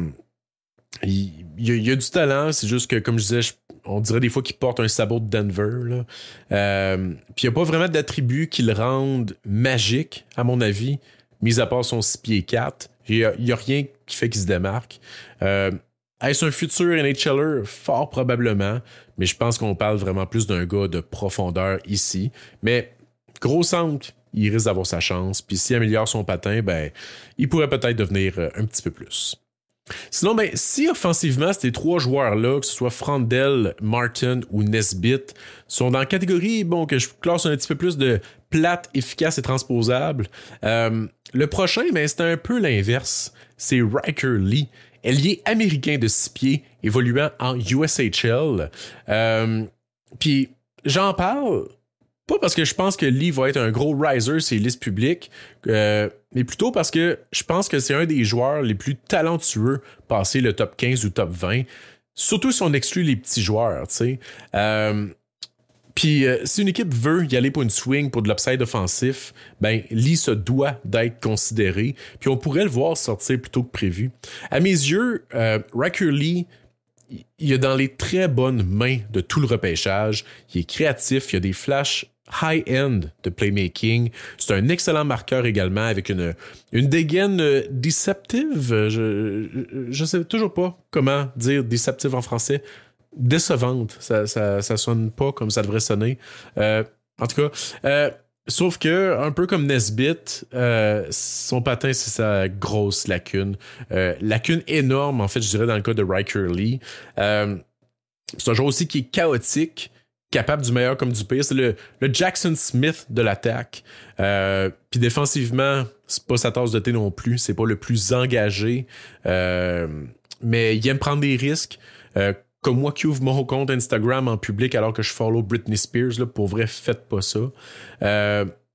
il y a du talent, c'est juste que, comme je disais, on dirait des fois qu'il porte un sabot de Denver. Là. Puis il n'y a pas vraiment d'attributs qui le rendent magique, à mon avis, mis à part son 6 pieds 4. Il n'y a rien qui fait qu'il se démarque. Est-ce un futur NHLer? Fort probablement, mais je pense qu'on parle vraiment plus d'un gars de profondeur ici. Mais gros centre, il risque d'avoir sa chance. Puis s'il améliore son patin, ben, il pourrait peut-être devenir un petit peu plus. Sinon, ben, si offensivement, ces trois joueurs-là, que ce soit Frandel, Martin ou Nesbitt, sont dans la catégorie que je classe un petit peu plus de plate, efficace et transposable, le prochain, ben, c'est un peu l'inverse. C'est Riker Lee, ailier américain de 6 pieds, évoluant en USHL. Puis, j'en parle pas parce que je pense que Lee va être un gros riser sur les listes publiques, mais plutôt parce que je pense que c'est un des joueurs les plus talentueux passer le top 15 ou top 20, surtout si on exclut les petits joueurs, tu sais. Puis si une équipe veut y aller pour une swing, pour de l'upside offensif, ben Lee se doit d'être considéré, puis on pourrait le voir sortir plus tôt que prévu. À mes yeux, Riker Lee, il est dans les très bonnes mains de tout le repêchage. Il est créatif, il a des flashs high-end de playmaking. C'est un excellent marqueur également avec une dégaine deceptive. Je sais toujours pas comment dire deceptive en français. Décevante. Ça sonne pas comme ça devrait sonner. En tout cas, sauf que, un peu comme Nesbitt, son patin, c'est sa grosse lacune. Lacune énorme, en fait, je dirais, dans le cas de Riker Lee. C'est un joueur aussi qui est chaotique, capable du meilleur comme du pire. C'est le Jackson Smith de l'attaque. Puis défensivement, c'est pas sa tasse de thé non plus. C'est pas le plus engagé. Mais il aime prendre des risques. Comme moi qui ouvre mon compte Instagram en public alors que je follow Britney Spears, là, pour vrai, faites pas ça.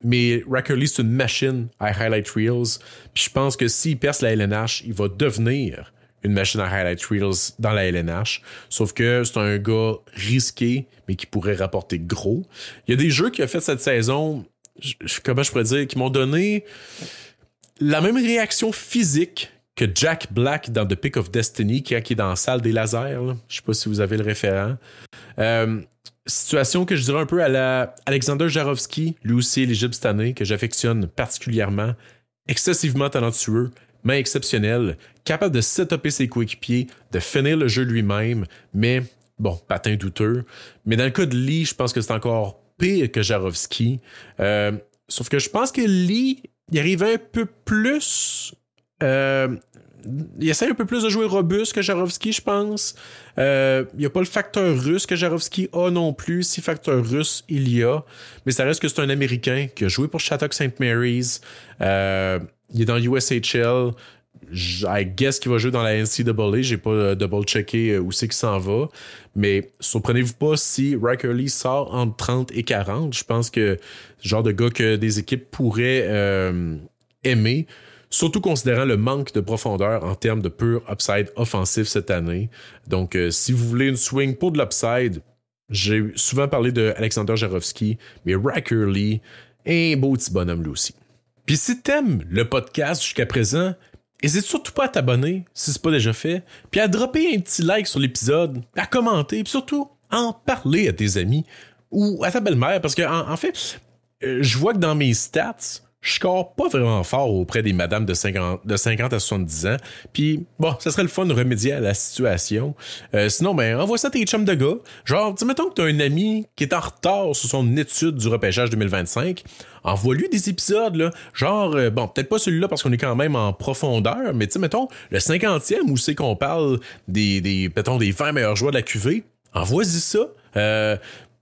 Mais Riker Lee, c'est une machine à highlight reels. Puis je pense que s'il perce la LNH, il va devenir une machine à highlight reels dans la LNH. Sauf que c'est un gars risqué, mais qui pourrait rapporter gros. Il y a des jeux qu'il a fait cette saison, comment je pourrais dire, qui m'ont donné la même réaction physique que Jack Black dans The Pick of Destiny, qui est dans la salle des lasers. Là. Je sais pas si vous avez le référent. Situation que je dirais un peu à la Alexander Jarofsky, lui aussi éligible cette année, que j'affectionne particulièrement. Excessivement talentueux, mais exceptionnel, capable de setuper ses coéquipiers, de finir le jeu lui-même, mais bon, patin douteux. Mais dans le cas de Lee, je pense que c'est encore pire que Jarofsky. Sauf que je pense que Lee, il arrive un peu plus... il essaie un peu plus de jouer robuste que Jarofsky, je pense. Il n'y a pas le facteur russe que Jarofsky a non plus. Si facteur russe, il y a. Mais ça reste que c'est un Américain qui a joué pour Shattuck St. Mary's. Il est dans USHL. I guess qu'il va jouer dans la NCAA. J'ai pas double-checké où c'est qu'il s'en va. Mais surprenez-vous pas si Riker Lee sort entre 30 et 40. Je pense que c'est le genre de gars que des équipes pourraient aimer. Surtout considérant le manque de profondeur en termes de pur upside offensif cette année. Donc, si vous voulez une swing pour de l'upside, j'ai souvent parlé de Alexander Jarofsky, mais Riker Lee, un beau petit bonhomme lui aussi. Puis si t'aimes le podcast jusqu'à présent, n'hésite surtout pas à t'abonner si c'est pas déjà fait, puis à dropper un petit like sur l'épisode, à commenter, puis surtout en parler à tes amis ou à ta belle-mère, parce que en fait, je vois que dans mes stats, je score pas vraiment fort auprès des madames de 50 à 70 ans. Puis, bon, ça serait le fun de remédier à la situation. Sinon, ben, envoie ça à tes chums de gars. Genre, mettons que t'as un ami qui est en retard sur son étude du repêchage 2025. Envoie-lui des épisodes, là. Genre, bon, peut-être pas celui-là parce qu'on est quand même en profondeur, mais tu sais, mettons, le 50e où c'est qu'on parle des 20 meilleurs joueurs de la QV. Envoie-y ça.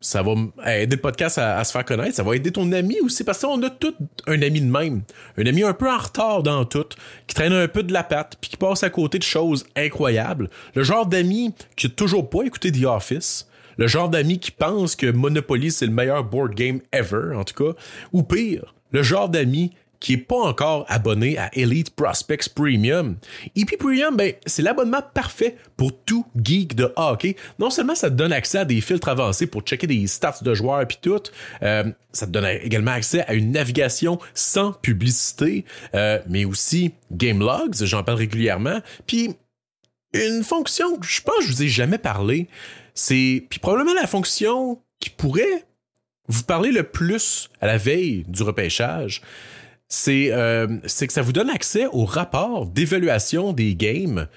Ça va aider le podcast à se faire connaître. Ça va aider ton ami aussi, parce qu'on a tout un ami de même. Un ami un peu en retard dans tout, qui traîne un peu de la patte, puis qui passe à côté de choses incroyables. Le genre d'ami qui n'a toujours pas écouté The Office. Le genre d'ami qui pense que Monopoly, c'est le meilleur board game ever, en tout cas. Ou pire, le genre d'ami qui est pas encore abonné à Elite Prospects Premium. EP Premium, ben, c'est l'abonnement parfait pour tout geek de hockey. Non seulement ça te donne accès à des filtres avancés pour checker des stats de joueurs puis tout, ça te donne également accès à une navigation sans publicité, mais aussi game logs, j'en parle régulièrement, puis une fonction que je pense que je vous ai jamais parlé. C'est puis probablement la fonction qui pourrait vous parler le plus à la veille du repêchage. C'est que ça vous donne accès au rapport d'évaluation des games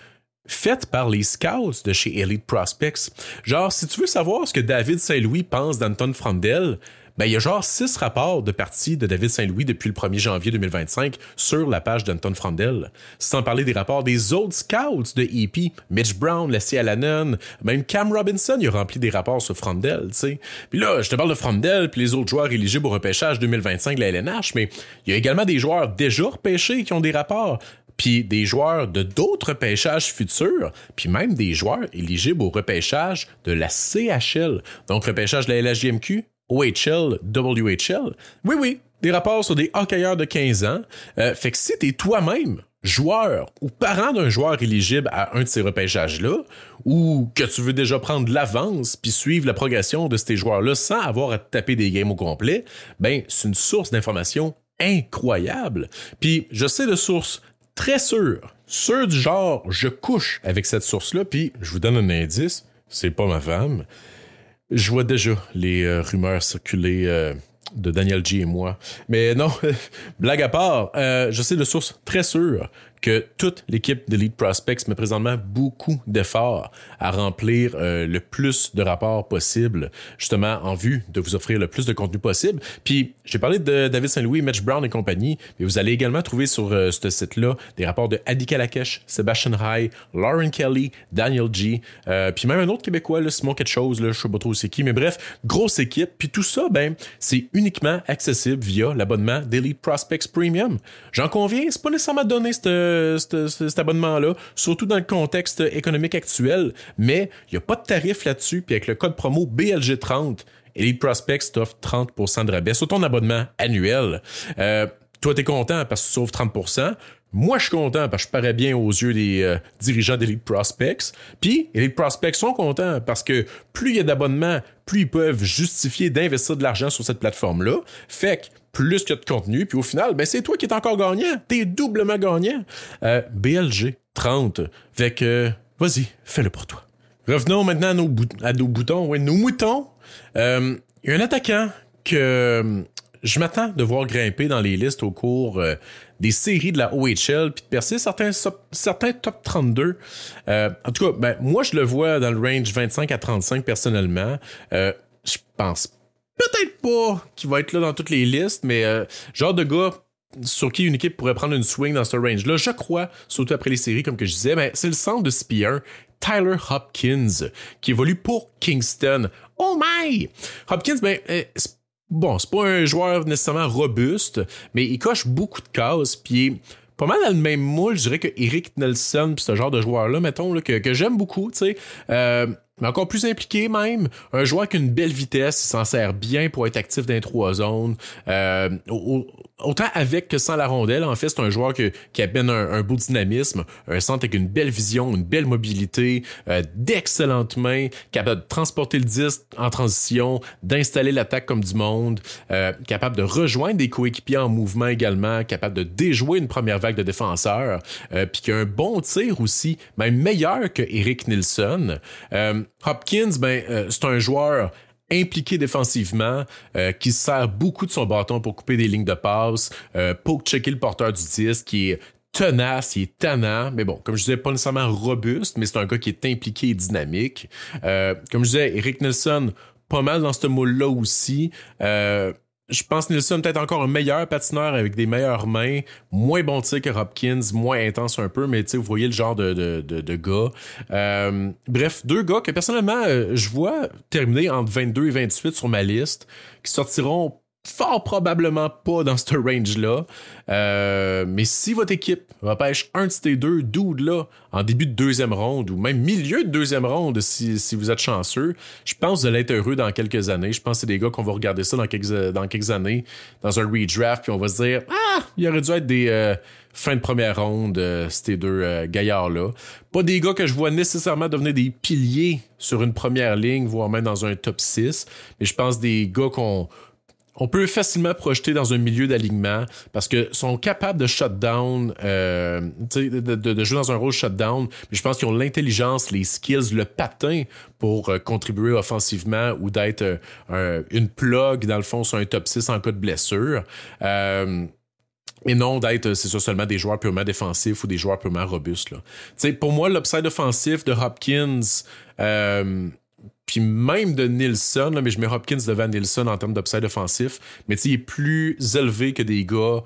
faites par les scouts de chez Elite Prospects. Genre, si tu veux savoir ce que David Saint-Louis pense d'Anton Frandel, ben, il y a genre 6 rapports de parties de David Saint-Louis depuis le 1er janvier 2025 sur la page d'Anton Frandel. Sans parler des rapports des autres scouts de EP, Mitch Brown, Leslie Alanon, même Cam Robinson, il a rempli des rapports sur Frandel, tu sais. Puis là, je te parle de Frandel puis les autres joueurs éligibles au repêchage 2025 de la LNH, mais il y a également des joueurs déjà repêchés qui ont des rapports, puis des joueurs de d'autres repêchages futurs, puis même des joueurs éligibles au repêchage de la CHL, donc repêchage de la LHJMQ, OHL, WHL. Oui, des rapports sur des hockeyeurs de 15 ans. Fait que si t'es toi-même joueur ou parent d'un joueur éligible à un de ces repêchages-là, ou que tu veux déjà prendre l'avance puis suivre la progression de ces joueurs-là sans avoir à te taper des games au complet, ben c'est une source d'information incroyable. Puis je sais de sources très sûres du genre je couche avec cette source-là, puis je vous donne un indice, c'est pas ma femme. Je vois déjà les rumeurs circuler de Daniel G et moi. Mais non, blague à part, je sais de sources très sûres que toute l'équipe d'Elite Prospects met présentement beaucoup d'efforts à remplir le plus de rapports possible, justement en vue de vous offrir le plus de contenu possible. Puis, j'ai parlé de David Saint-Louis, Mitch Brown et compagnie, mais vous allez également trouver sur ce site-là des rapports de Adi Kalakesh, Sebastian High, Lauren Kelly, Daniel G, puis même un autre Québécois, là, Simon quelque chose, là, je sais pas trop c'est qui, mais bref, grosse équipe. Puis tout ça, ben, c'est uniquement accessible via l'abonnement d'Elite Prospects Premium. J'en conviens, c'est pas nécessairement donné cet abonnement-là, surtout dans le contexte économique actuel, mais il n'y a pas de tarif là-dessus, puis avec le code promo BLG30, Elite Prospects t'offre 30% de rabais sur ton abonnement annuel. Toi, t'es content parce que tu sauves 30%. Moi, je suis content parce que je parais bien aux yeux des dirigeants d'Elite Prospects. Puis, Elite Prospects sont contents parce que plus il y a d'abonnements, plus ils peuvent justifier d'investir de l'argent sur cette plateforme-là. Fait que plus il y a de contenu, puis au final, ben c'est toi qui es encore gagnant. T'es doublement gagnant. BLG 30. Fait que, vas-y, fais-le pour toi. Revenons maintenant à nos boutons. Ouais, nos moutons. Il y a un attaquant que je m'attends de voir grimper dans les listes au cours des séries de la OHL puis de percer certains top 32. En tout cas, ben, moi, je le vois dans le range 25 à 35 personnellement. Je pense peut-être pas qu'il va être là dans toutes les listes, mais genre de gars sur qui une équipe pourrait prendre une swing dans ce range-là, je crois, surtout après les séries, comme que je disais, ben, c'est le centre de Spear, Tyler Hopkins, qui évolue pour Kingston. Oh my! Hopkins, ben, bon, c'est pas un joueur nécessairement robuste, mais il coche beaucoup de cases, puis pas mal dans le même moule, je dirais que Eric Nelson, pis ce genre de joueur-là, mettons, là, que j'aime beaucoup, tu sais. Mais encore plus impliqué même, un joueur qui a une belle vitesse, il s'en sert bien pour être actif dans les 3 zones, autant avec que sans la rondelle. En fait, c'est un joueur qui amène un beau dynamisme, un centre avec une belle vision, une belle mobilité, d'excellentes mains, capable de transporter le disque en transition, d'installer l'attaque comme du monde, capable de rejoindre des coéquipiers en mouvement également, capable de déjouer une première vague de défenseurs, puis qui a un bon tir aussi, même meilleur que Eric Nilsson. Hopkins, c'est un joueur impliqué défensivement, qui se sert beaucoup de son bâton pour couper des lignes de passe, pour checker le porteur du disque, qui est tenace, il est tannant, mais bon, comme je disais, pas nécessairement robuste, mais c'est un gars qui est impliqué et dynamique. Comme je disais, Eric Nelson, pas mal dans ce moule-là aussi. Je pense que Nelson peut-être encore un meilleur patineur avec des meilleures mains, moins bon tir que Hopkins, moins intense un peu, mais tu sais, vous voyez le genre de gars. Bref, 2 gars que personnellement, je vois terminer entre 22 et 28 sur ma liste, qui sortiront fort probablement pas dans ce range-là. Mais si votre équipe repêche un de ces 2 dudes-là en début de 2e ronde ou même milieu de 2e ronde si vous êtes chanceux, je pense que vous allez être heureux dans quelques années. Je pense que c'est des gars qu'on va regarder ça dans quelques années dans un redraft puis on va se dire « Ah! Il aurait dû être des fin de première ronde, ces 2 gaillards-là. » Pas des gars que je vois nécessairement devenir des piliers sur une première ligne, voire même dans un top 6, mais je pense des gars on peut facilement projeter dans un milieu d'alignement parce que sont capables de shutdown, de jouer dans un rôle shutdown, mais je pense qu'ils ont l'intelligence, les skills, le patin pour contribuer offensivement ou d'être une plug, dans le fond, sur un top 6 en cas de blessure. Et non d'être, c'est ça, seulement des joueurs purement défensifs ou des joueurs purement robustes. Là. Pour moi, l'upside offensif de Hopkins, puis même de Nilsson, là, mais je mets Hopkins devant Nilsson en termes d'upside offensif, mais il est plus élevé que des gars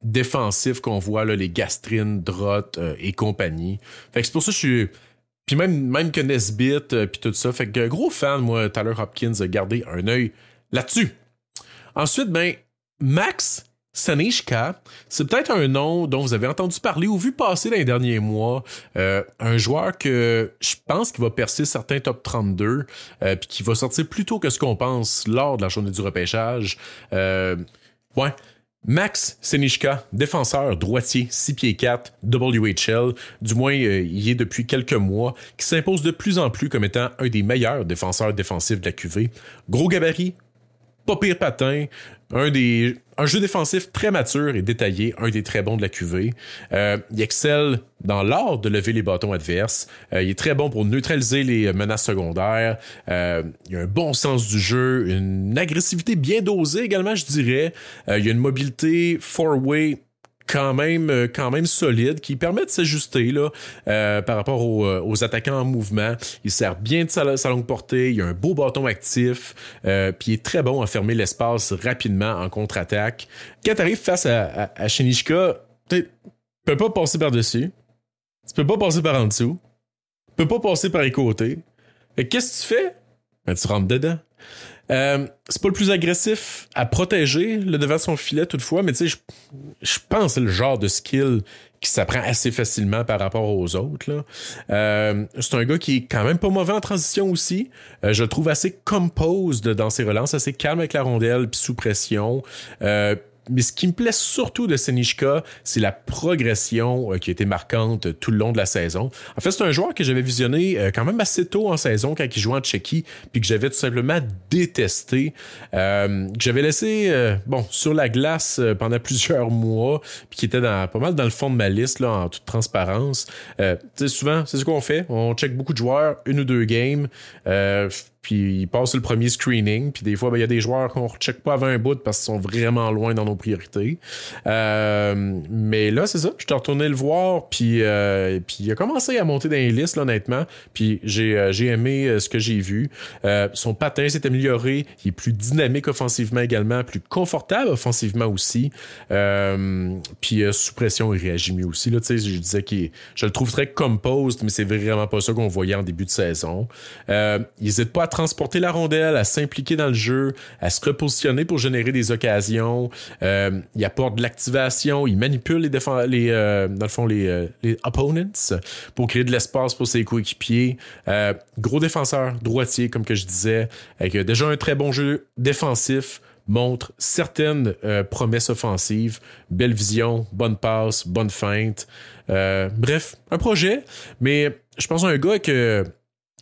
défensifs qu'on voit, là, les Gastrine, Drott et compagnie. Fait que c'est pour ça que je suis... Puis même que Nesbitt, puis tout ça. Fait que gros fan, moi, Tyler Hopkins, a gardé un œil là-dessus. Ensuite, Max Sanishka, c'est peut-être un nom dont vous avez entendu parler ou vu passer dans les derniers mois. Un joueur que je pense qu'il va percer certains top 32 puis qui va sortir plus tôt que ce qu'on pense lors de la journée du repêchage. Max Sanishka, défenseur droitier, 6 pieds 4, WHL, du moins il y est depuis quelques mois, qui s'impose de plus en plus comme étant un des meilleurs défenseurs défensifs de la QV. Gros gabarit, pas pire patin, un jeu défensif très mature et détaillé, un des très bons de la QV. Il excelle dans l'art de lever les bâtons adverses. Il est très bon pour neutraliser les menaces secondaires. Il a un bon sens du jeu, une agressivité bien dosée également, je dirais. Il y a une mobilité four-way quand même solide, qui permet de s'ajuster là, par rapport aux attaquants en mouvement. Il sert bien de sa longue portée, il a un beau bâton actif, puis il est très bon à fermer l'espace rapidement en contre-attaque. Quand tu arrives face à Sanishka, tu peux pas passer par-dessus, tu peux pas passer par en dessous, tu peux pas passer par les côtés. Fait que qu'est-ce que tu fais? Tu rentres dedans. C'est pas le plus agressif à protéger le devant de son filet toutefois, mais tu sais, je pense que c'est le genre de skill qui s'apprend assez facilement par rapport aux autres. Là. C'est un gars qui est quand même pas mauvais en transition aussi. Je le trouve assez composed dans ses relances, assez calme avec la rondelle puis sous pression. Mais ce qui me plaît surtout de Sanishka, c'est la progression qui a été marquante tout le long de la saison. En fait, c'est un joueur que j'avais visionné quand même assez tôt en saison quand il jouait en Tchéquie, puis que j'avais tout simplement détesté. Que j'avais laissé sur la glace pendant plusieurs mois, puis qui était pas mal dans le fond de ma liste là, en toute transparence. Souvent, c'est ce qu'on fait. On check beaucoup de joueurs, 1 ou 2 games. Puis ils passent le premier screening. Puis des fois, il y a des joueurs qu'on ne recheck pas avant un bout parce qu'ils sont vraiment loin dans nos priorités. Mais là, c'est ça. Je suis retourné le voir. Puis il a commencé à monter dans les listes, là, honnêtement. Puis j'ai aimé ce que j'ai vu. Son patin s'est amélioré. Il est plus dynamique offensivement également. Plus confortable offensivement aussi. Puis sous pression, il réagit mieux aussi. Là, je disais que je le trouve très composed, mais c'est vraiment pas ça qu'on voyait en début de saison. Il n'hésite pas à transporter la rondelle, à s'impliquer dans le jeu, à se repositionner pour générer des occasions. Il apporte de l'activation, il manipule les opponents pour créer de l'espace pour ses coéquipiers. Gros défenseur, droitier, comme que je disais, avec déjà un très bon jeu défensif, montre certaines promesses offensives, belle vision, bonne passe, bonne feinte. Bref, un projet, mais je pense à un gars avec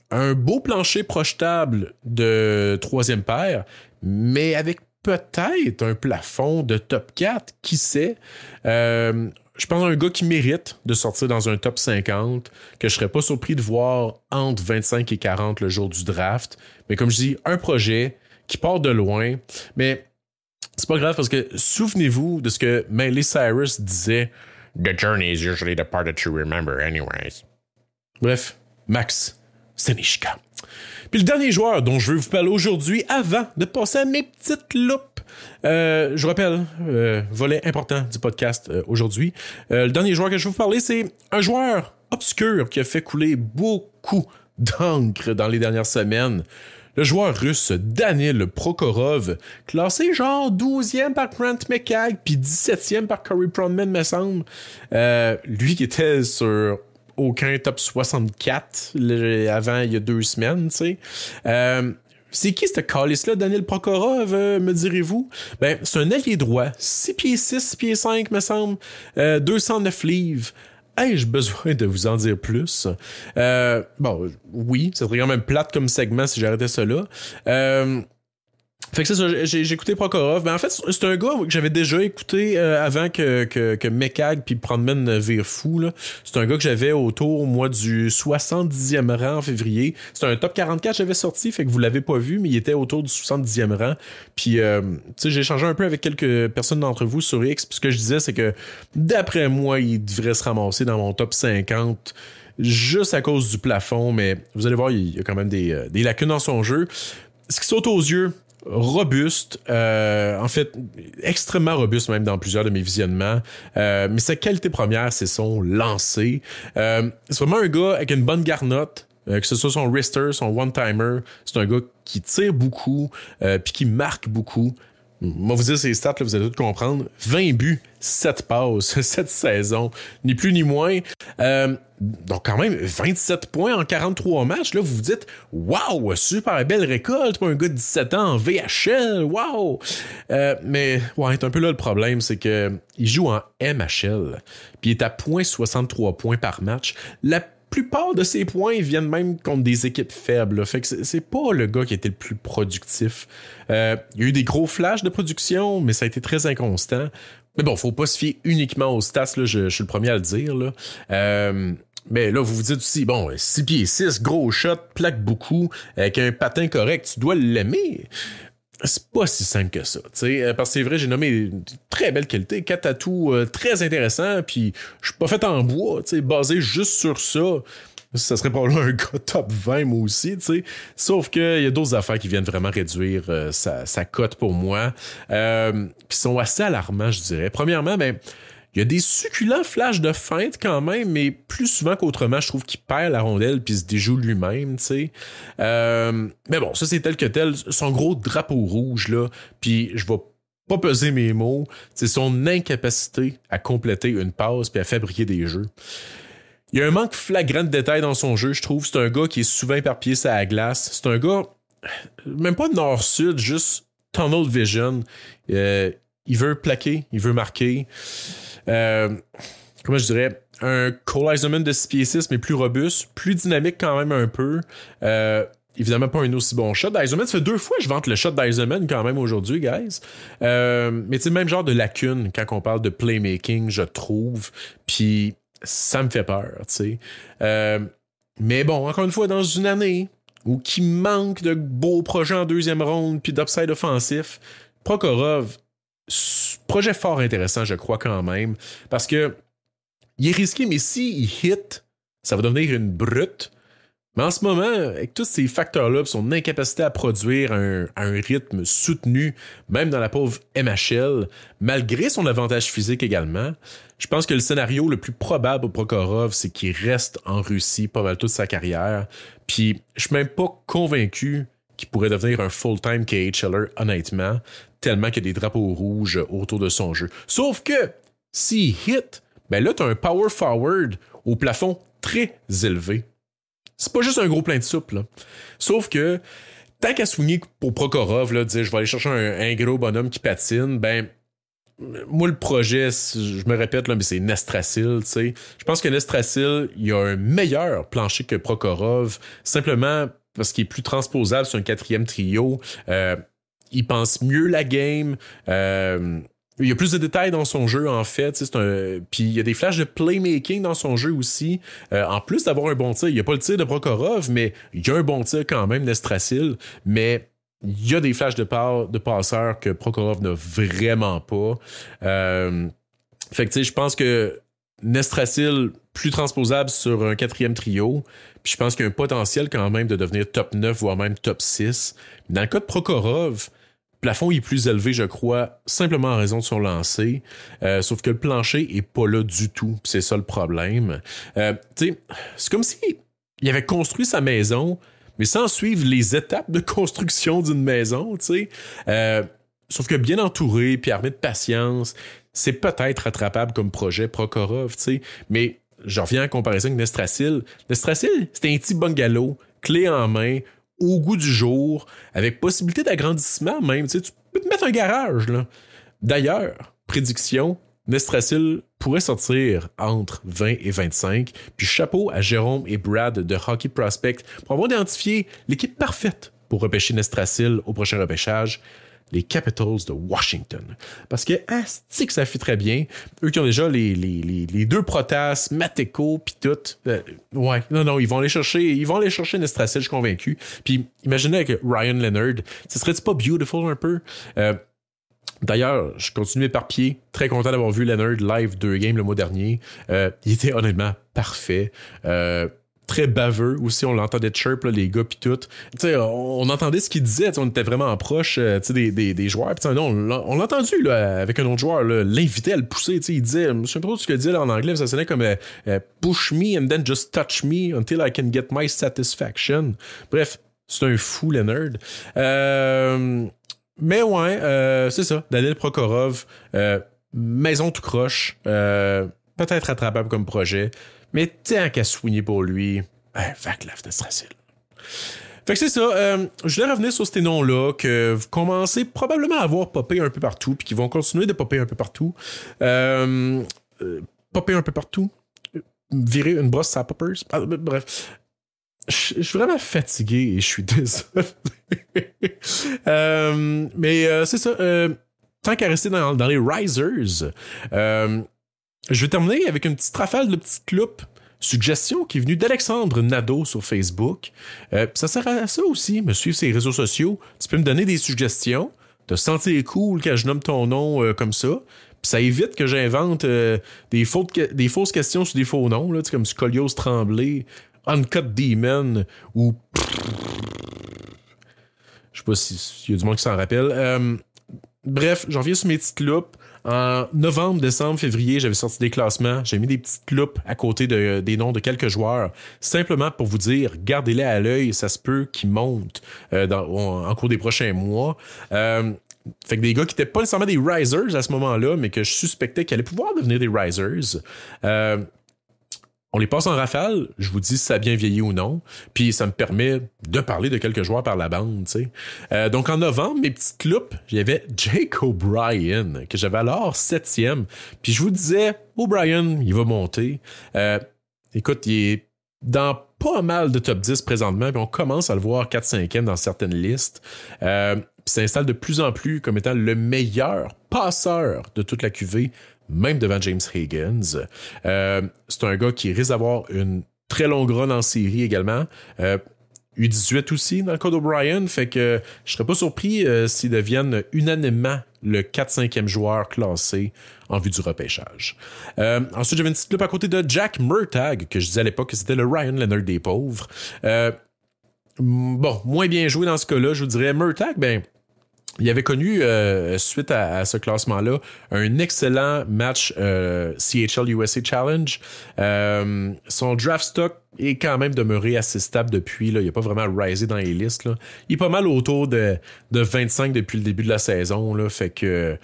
un beau plancher projetable de 3e paire, mais avec peut-être un plafond de top 4, qui sait. Je pense à un gars qui mérite de sortir dans un top 50, que je serais pas surpris de voir entre 25 et 40 le jour du draft. Mais comme je dis, un projet qui part de loin, mais c'est pas grave parce que souvenez-vous de ce que Miley Cyrus disait: "The journey is usually the part that you remember anyways." Bref, Max Sanishka. Puis le dernier joueur dont je veux vous parler aujourd'hui, avant de passer à mes petites loupes, je vous rappelle, volet important du podcast aujourd'hui, le dernier joueur que je veux vous parler, c'est un joueur obscur qui a fait couler beaucoup d'encre dans les dernières semaines. Le joueur russe Daniil Prokhorov, classé genre 12e par Grant McCagg, puis 17e par Corey Pronman, me semble. Lui qui était sur aucun top 64 avant il y a 2 semaines, tu sais. C'est qui ce calice-là, Daniil Prokhorov, me direz-vous? Ben, c'est un ailier droit, 6 pieds 6, 6 pieds 5, me semble, 209 livres. Ai-je besoin de vous en dire plus? Oui, ça serait quand même plate comme segment si j'arrêtais ça là. Fait que c'est ça, j'ai écouté Prokhorov. Mais en fait, c'est un gars que j'avais déjà écouté avant que Mekag puis Prandman vire fou. Là. C'est un gars que j'avais autour, moi, du 70e rang en février. C'est un top 44 que j'avais sorti, fait que vous l'avez pas vu, mais il était autour du 70e rang. Puis, tu sais, j'ai échangé un peu avec quelques personnes d'entre vous sur X. Puis ce que je disais, c'est que d'après moi, il devrait se ramasser dans mon top 50 juste à cause du plafond. Mais vous allez voir, il y a quand même des lacunes dans son jeu. Ce qui saute aux yeux, robuste, en fait extrêmement robuste même dans plusieurs de mes visionnements, mais sa qualité première c'est son lancer. C'est vraiment un gars avec une bonne garnotte, que ce soit son wrister, son one-timer. C'est un gars qui tire beaucoup puis qui marque beaucoup. Moi, vous dire ses stats, là, vous allez tout comprendre. 20 buts, 7 passes, 7 saisons, ni plus ni moins. Donc, quand même, 27 points en 43 matchs. Là, vous vous dites, waouh, super belle récolte pour un gars de 17 ans en VHL, waouh! Mais, ouais, c'est un peu là le problème, c'est que il joue en MHL, puis il est à 0.63 points par match. La plupart de ses points viennent même contre des équipes faibles. Là. Fait que c'est pas le gars qui a été le plus productif. Il y a eu des gros flashs de production, mais ça a été très inconstant. Mais bon, faut pas se fier uniquement aux stats, là, je suis le premier à le dire. Là. Mais là, vous vous dites aussi, bon, 6 pieds 6, gros shot, plaque beaucoup, avec un patin correct, tu dois l'aimer. C'est pas si simple que ça, tu sais, parce que c'est vrai, j'ai nommé une très belle qualité, 4 atouts très intéressants, puis je suis pas fait en bois, tu sais, basé juste sur ça. Ça serait probablement un gars top 20 moi aussi, tu sais. Sauf qu'il y a d'autres affaires qui viennent vraiment réduire sa cote pour moi, qui sont assez alarmants, je dirais. Premièrement, ben, il y a des succulents flashs de feinte quand même, mais plus souvent qu'autrement, je trouve qu'il perd la rondelle puis se déjoue lui-même, tu sais. Mais bon, ça c'est tel que tel. Son gros drapeau rouge, là, puis je vais pas peser mes mots, c'est son incapacité à compléter une passe puis à fabriquer des jeux. Il y a un manque flagrant de détails dans son jeu, je trouve. C'est un gars qui est souvent éparpillé sur la glace. C'est un gars, même pas nord-sud, juste tunnel vision. Il veut plaquer, il veut marquer. Comment je dirais, un Cole Eiserman de 6 pieds 6, mais plus robuste, plus dynamique quand même un peu. Évidemment, pas un aussi bon shot. Eiserman, ça fait 2 fois que je vante le shot d'Eiserman quand même aujourd'hui, guys. Mais c'est le même genre de lacune quand on parle de playmaking, je trouve. Puis ça me fait peur, tu sais. Mais bon, encore une fois, dans une année où qui manque de beaux projets en deuxième ronde puis d'upside offensif, Prokhorov, projet fort intéressant, je crois quand même, parce que il est risqué, mais s'il hit, ça va devenir une brute. Mais en ce moment, avec tous ces facteurs-là, son incapacité à produire un rythme soutenu, même dans la pauvre MHL, malgré son avantage physique également, je pense que le scénario le plus probable pour Prokhorov, c'est qu'il reste en Russie pas mal toute sa carrière. Puis je suis même pas convaincu qu'il pourrait devenir un full-time KHLer, honnêtement, tellement qu'il y a des drapeaux rouges autour de son jeu. Sauf que, s'il hit, ben là, t'as un power forward au plafond très élevé. C'est pas juste un gros plein de soupe, là. Sauf que, tant qu'à swinguer pour Prokhorov, là, dire je vais aller chercher un gros bonhomme qui patine, ben, moi, le projet, je me répète, là, mais c'est Nestrasil, tu sais. Je pense que Nestrasil, il a un meilleur plancher que Prokhorov, simplement parce qu'il est plus transposable sur un 4e trio. Il pense mieux la game. Il y a plus de détails dans son jeu, en fait. Puis il y a des flashs de playmaking dans son jeu aussi. En plus d'avoir un bon tir, il n'y a pas le tir de Prokhorov, mais il y a un bon tir quand même, Nestrasil. Mais il y a des flashs de passeurs que Prokhorov n'a vraiment pas. Fait que tu sais, je pense que Nestrasil, plus transposable sur un 4e trio. Puis je pense qu'il y a un potentiel quand même de devenir top 9, voire même top 6. Dans le cas de Prokhorov, le plafond est plus élevé, je crois, simplement en raison de son lancer. Sauf que le plancher est pas là du tout. C'est ça le problème. Tu sais, c'est comme si il avait construit sa maison, mais sans suivre les étapes de construction d'une maison, tu sais. Sauf que bien entouré, puis armé de patience, c'est peut-être rattrapable comme projet Prokhorov, tu sais. Mais je reviens en comparaison avec Nestrasil. Nestrasil, c'était un petit bungalow, clé en main, au goût du jour, avec possibilité d'agrandissement même. Tu sais, tu peux te mettre un garage, là. D'ailleurs, prédiction, Nestrasil pourrait sortir entre 20 et 25. Puis chapeau à Jérôme et Brad de Hockey Prospect pour avoir identifié l'équipe parfaite pour repêcher Nestrasil au prochain repêchage, les Capitals de Washington. Parce que, que ça fait très bien. Eux qui ont déjà les deux Protas, Mateko, pis tout. Non, ils vont aller chercher Nestrasil, je suis convaincu. Puis, imaginez avec Ryan Leonard, ce serait-tu pas beautiful un peu? D'ailleurs, je continue m'éparpiller. Très content d'avoir vu Leonard live 2 games le mois dernier. Il était honnêtement parfait. Très baveux aussi, on l'entendait chirp, là, les gars pis tout. T'sais, on entendait ce qu'il disait, on était vraiment proche des joueurs. Pis non, on l'a entendu là, avec un autre joueur, là, l'invitait à le pousser. Il disait, je sais pas trop ce qu'il disait là, en anglais, mais ça sonnait comme push me and then just touch me until I can get my satisfaction. Bref, c'est un fou, Leonard. Mais ouais, c'est ça. Daniel Prokhorov, maison tout croche, peut-être attrapable comme projet. Mais tant qu'à soigner pour lui, Vaclav Nestrasil. Fait que c'est ça. Je voulais revenir sur ces noms-là que vous commencez probablement à voir popper un peu partout, puis qui vont continuer de popper un peu partout. Popper un peu partout. Virer une brosse à poppers. Bref. Je suis vraiment fatigué et je suis désolé. Mais c'est ça. Tant qu'à rester dans les Risers, je vais terminer avec une petite rafale de petites cloupes. Suggestion qui est venue d'Alexandre Nadeau sur Facebook. Ça sert à ça aussi, me suivre sur les réseaux sociaux. Tu peux me donner des suggestions, te sentir cool quand je nomme ton nom comme ça. Puis ça évite que j'invente des fausses questions sur des faux noms, là, comme Scolios Tremblay, Uncut Demon ou... Je sais pas s'il y a du monde qui s'en rappelle. Bref, j'en viens sur mes petites loupes. En novembre, décembre, février, j'avais sorti des classements. J'ai mis des petites loupes à côté des noms de quelques joueurs. Simplement pour vous dire, gardez-les à l'œil, ça se peut qu'ils montent en cours des prochains mois. Fait que des gars qui n'étaient pas nécessairement des risers à ce moment-là, mais que je suspectais qu'ils allaient pouvoir devenir des risers. On les passe en rafale, je vous dis si ça a bien vieilli ou non, puis ça me permet de parler de quelques joueurs par la bande, tu sais. Donc en novembre, mes petites loupes, j'avais Jake O'Brien, que j'avais alors 7e, puis je vous disais, O'Brien, il va monter. Écoute, il est dans pas mal de top 10 présentement, puis on commence à le voir 4-5e dans certaines listes. Puis s'installe de plus en plus comme étant le meilleur passeur de toute la QV, même devant James Higgins. C'est un gars qui risque d'avoir une très longue run en série également. U18 aussi dans le cas d'O'Brien, fait que je serais pas surpris s'ils deviennent unanimement le 4-5e joueur classé en vue du repêchage. Ensuite, j'avais une petite loupe à côté de Jack Murtagh, que je disais à l'époque que c'était le Ryan Leonard des pauvres. Bon, moins bien joué dans ce cas-là, je vous dirais. Murtagh, il avait connu, suite à ce classement-là, un excellent match CHL USA Challenge. Son draft stock est quand même demeuré assez stable depuis. Là. Il n'a pas vraiment risé dans les listes. Là. Il est pas mal autour de 25 depuis le début de la saison. Là, fait que...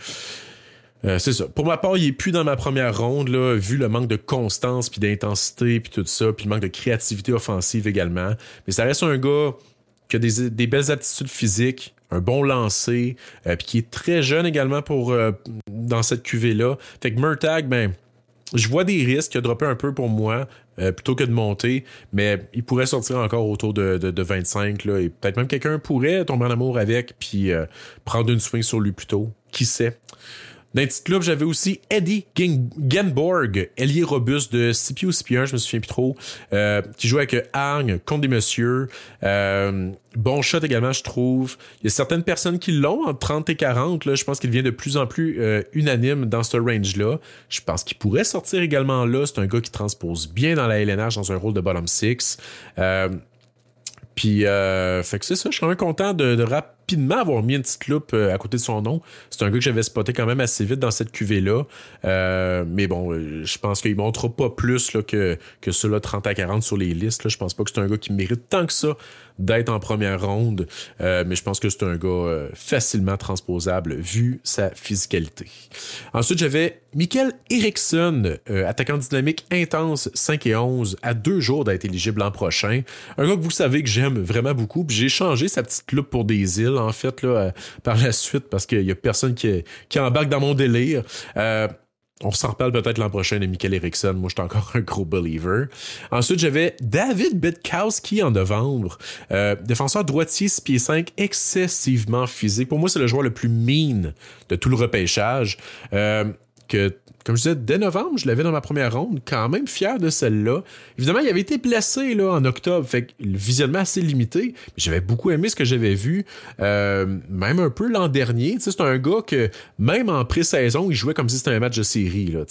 c'est ça. Pour ma part, il est plus dans ma première ronde, là, vu le manque de constance puis d'intensité puis tout ça, puis le manque de créativité offensive également. Mais ça reste un gars qui a des belles aptitudes physiques, un bon lancer, puis qui est très jeune également pour dans cette QV-là. Fait que Murtagh, je vois des risques, il a droppé un peu pour moi, plutôt que de monter, mais il pourrait sortir encore autour de 25, là, et peut-être même quelqu'un pourrait tomber en amour avec, puis prendre une swing sur lui plus tôt. Qui sait? Dans les petits clubs, j'avais aussi Eddie Genborg, ailier robuste de CPU CP1, je me souviens plus trop, qui jouait avec Hargne contre des messieurs. Bon shot également, je trouve. Il y a certaines personnes qui l'ont entre 30 et 40. Là, je pense qu'il devient de plus en plus unanime dans ce range-là. Je pense qu'il pourrait sortir également là. C'est un gars qui transpose bien dans la LNH dans un rôle de bottom six. Puis, fait que c'est ça, je suis quand même content de rapidement avoir mis une petite loupe à côté de son nom. C'est un gars que j'avais spoté quand même assez vite dans cette QV-là. Mais bon, je pense qu'il ne montrera pas plus là, que ceux-là 30 à 40 sur les listes. Là. Je pense pas que c'est un gars qui mérite tant que ça d'être en première ronde. Mais je pense que c'est un gars facilement transposable vu sa physicalité. Ensuite, j'avais Mikael Eriksson, attaquant dynamique intense 5 et 11, à 2 jours d'être éligible l'an prochain. Un gars que vous savez que j'aime vraiment beaucoup. Puis j'ai changé sa petite loupe pour des îles, en fait, là, par la suite, parce qu'il y a personne qui embarque dans mon délire. On s'en reparle peut-être l'an prochain de Michael Eriksson. Moi, je suis encore un gros believer. Ensuite, j'avais David Bitkowski en novembre. Défenseur droitier, 6 pieds 5, excessivement physique. Pour moi, c'est le joueur le plus mean de tout le repêchage. Comme je disais, dès novembre, je l'avais dans ma première ronde, quand même fier de celle-là. Évidemment, il avait été blessé là, en octobre, fait que visuellement assez limité, mais j'avais beaucoup aimé ce que j'avais vu, même un peu l'an dernier. C'est un gars que, même en pré-saison, il jouait comme si c'était un match de série. Là,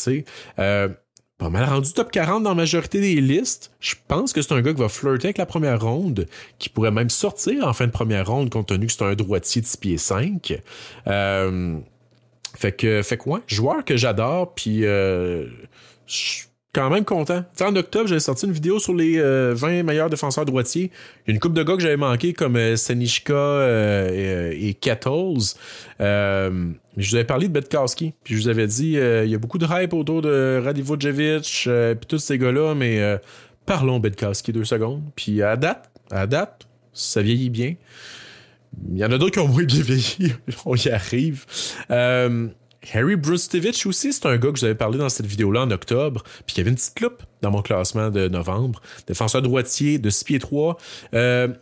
pas mal rendu top 40 dans la majorité des listes. Je pense que c'est un gars qui va flirter avec la première ronde, qui pourrait même sortir en fin de première ronde, compte tenu que c'est un droitier de 6 pieds 5. Fait que ouais, joueur que j'adore, puis je suis quand même content. T'sais, en octobre, j'avais sorti une vidéo sur les 20 meilleurs défenseurs droitiers. Il y a une couple de gars que j'avais manqué, comme Senishka et Kettles. Je vous avais parlé de Bitkowski, puis je vous avais dit, il y a beaucoup de hype autour de Radivojevic, puis tous ces gars-là, mais parlons Bitkowski 2 secondes. Puis à date, ça vieillit bien. Il y en a d'autres qui ont moins bien vieilli. On y arrive. Harry Brustevich aussi, c'est un gars que je vous avais parlé dans cette vidéo-là en octobre, puis qui avait une petite loupe dans mon classement de novembre. Défenseur droitier de 6 pieds 3,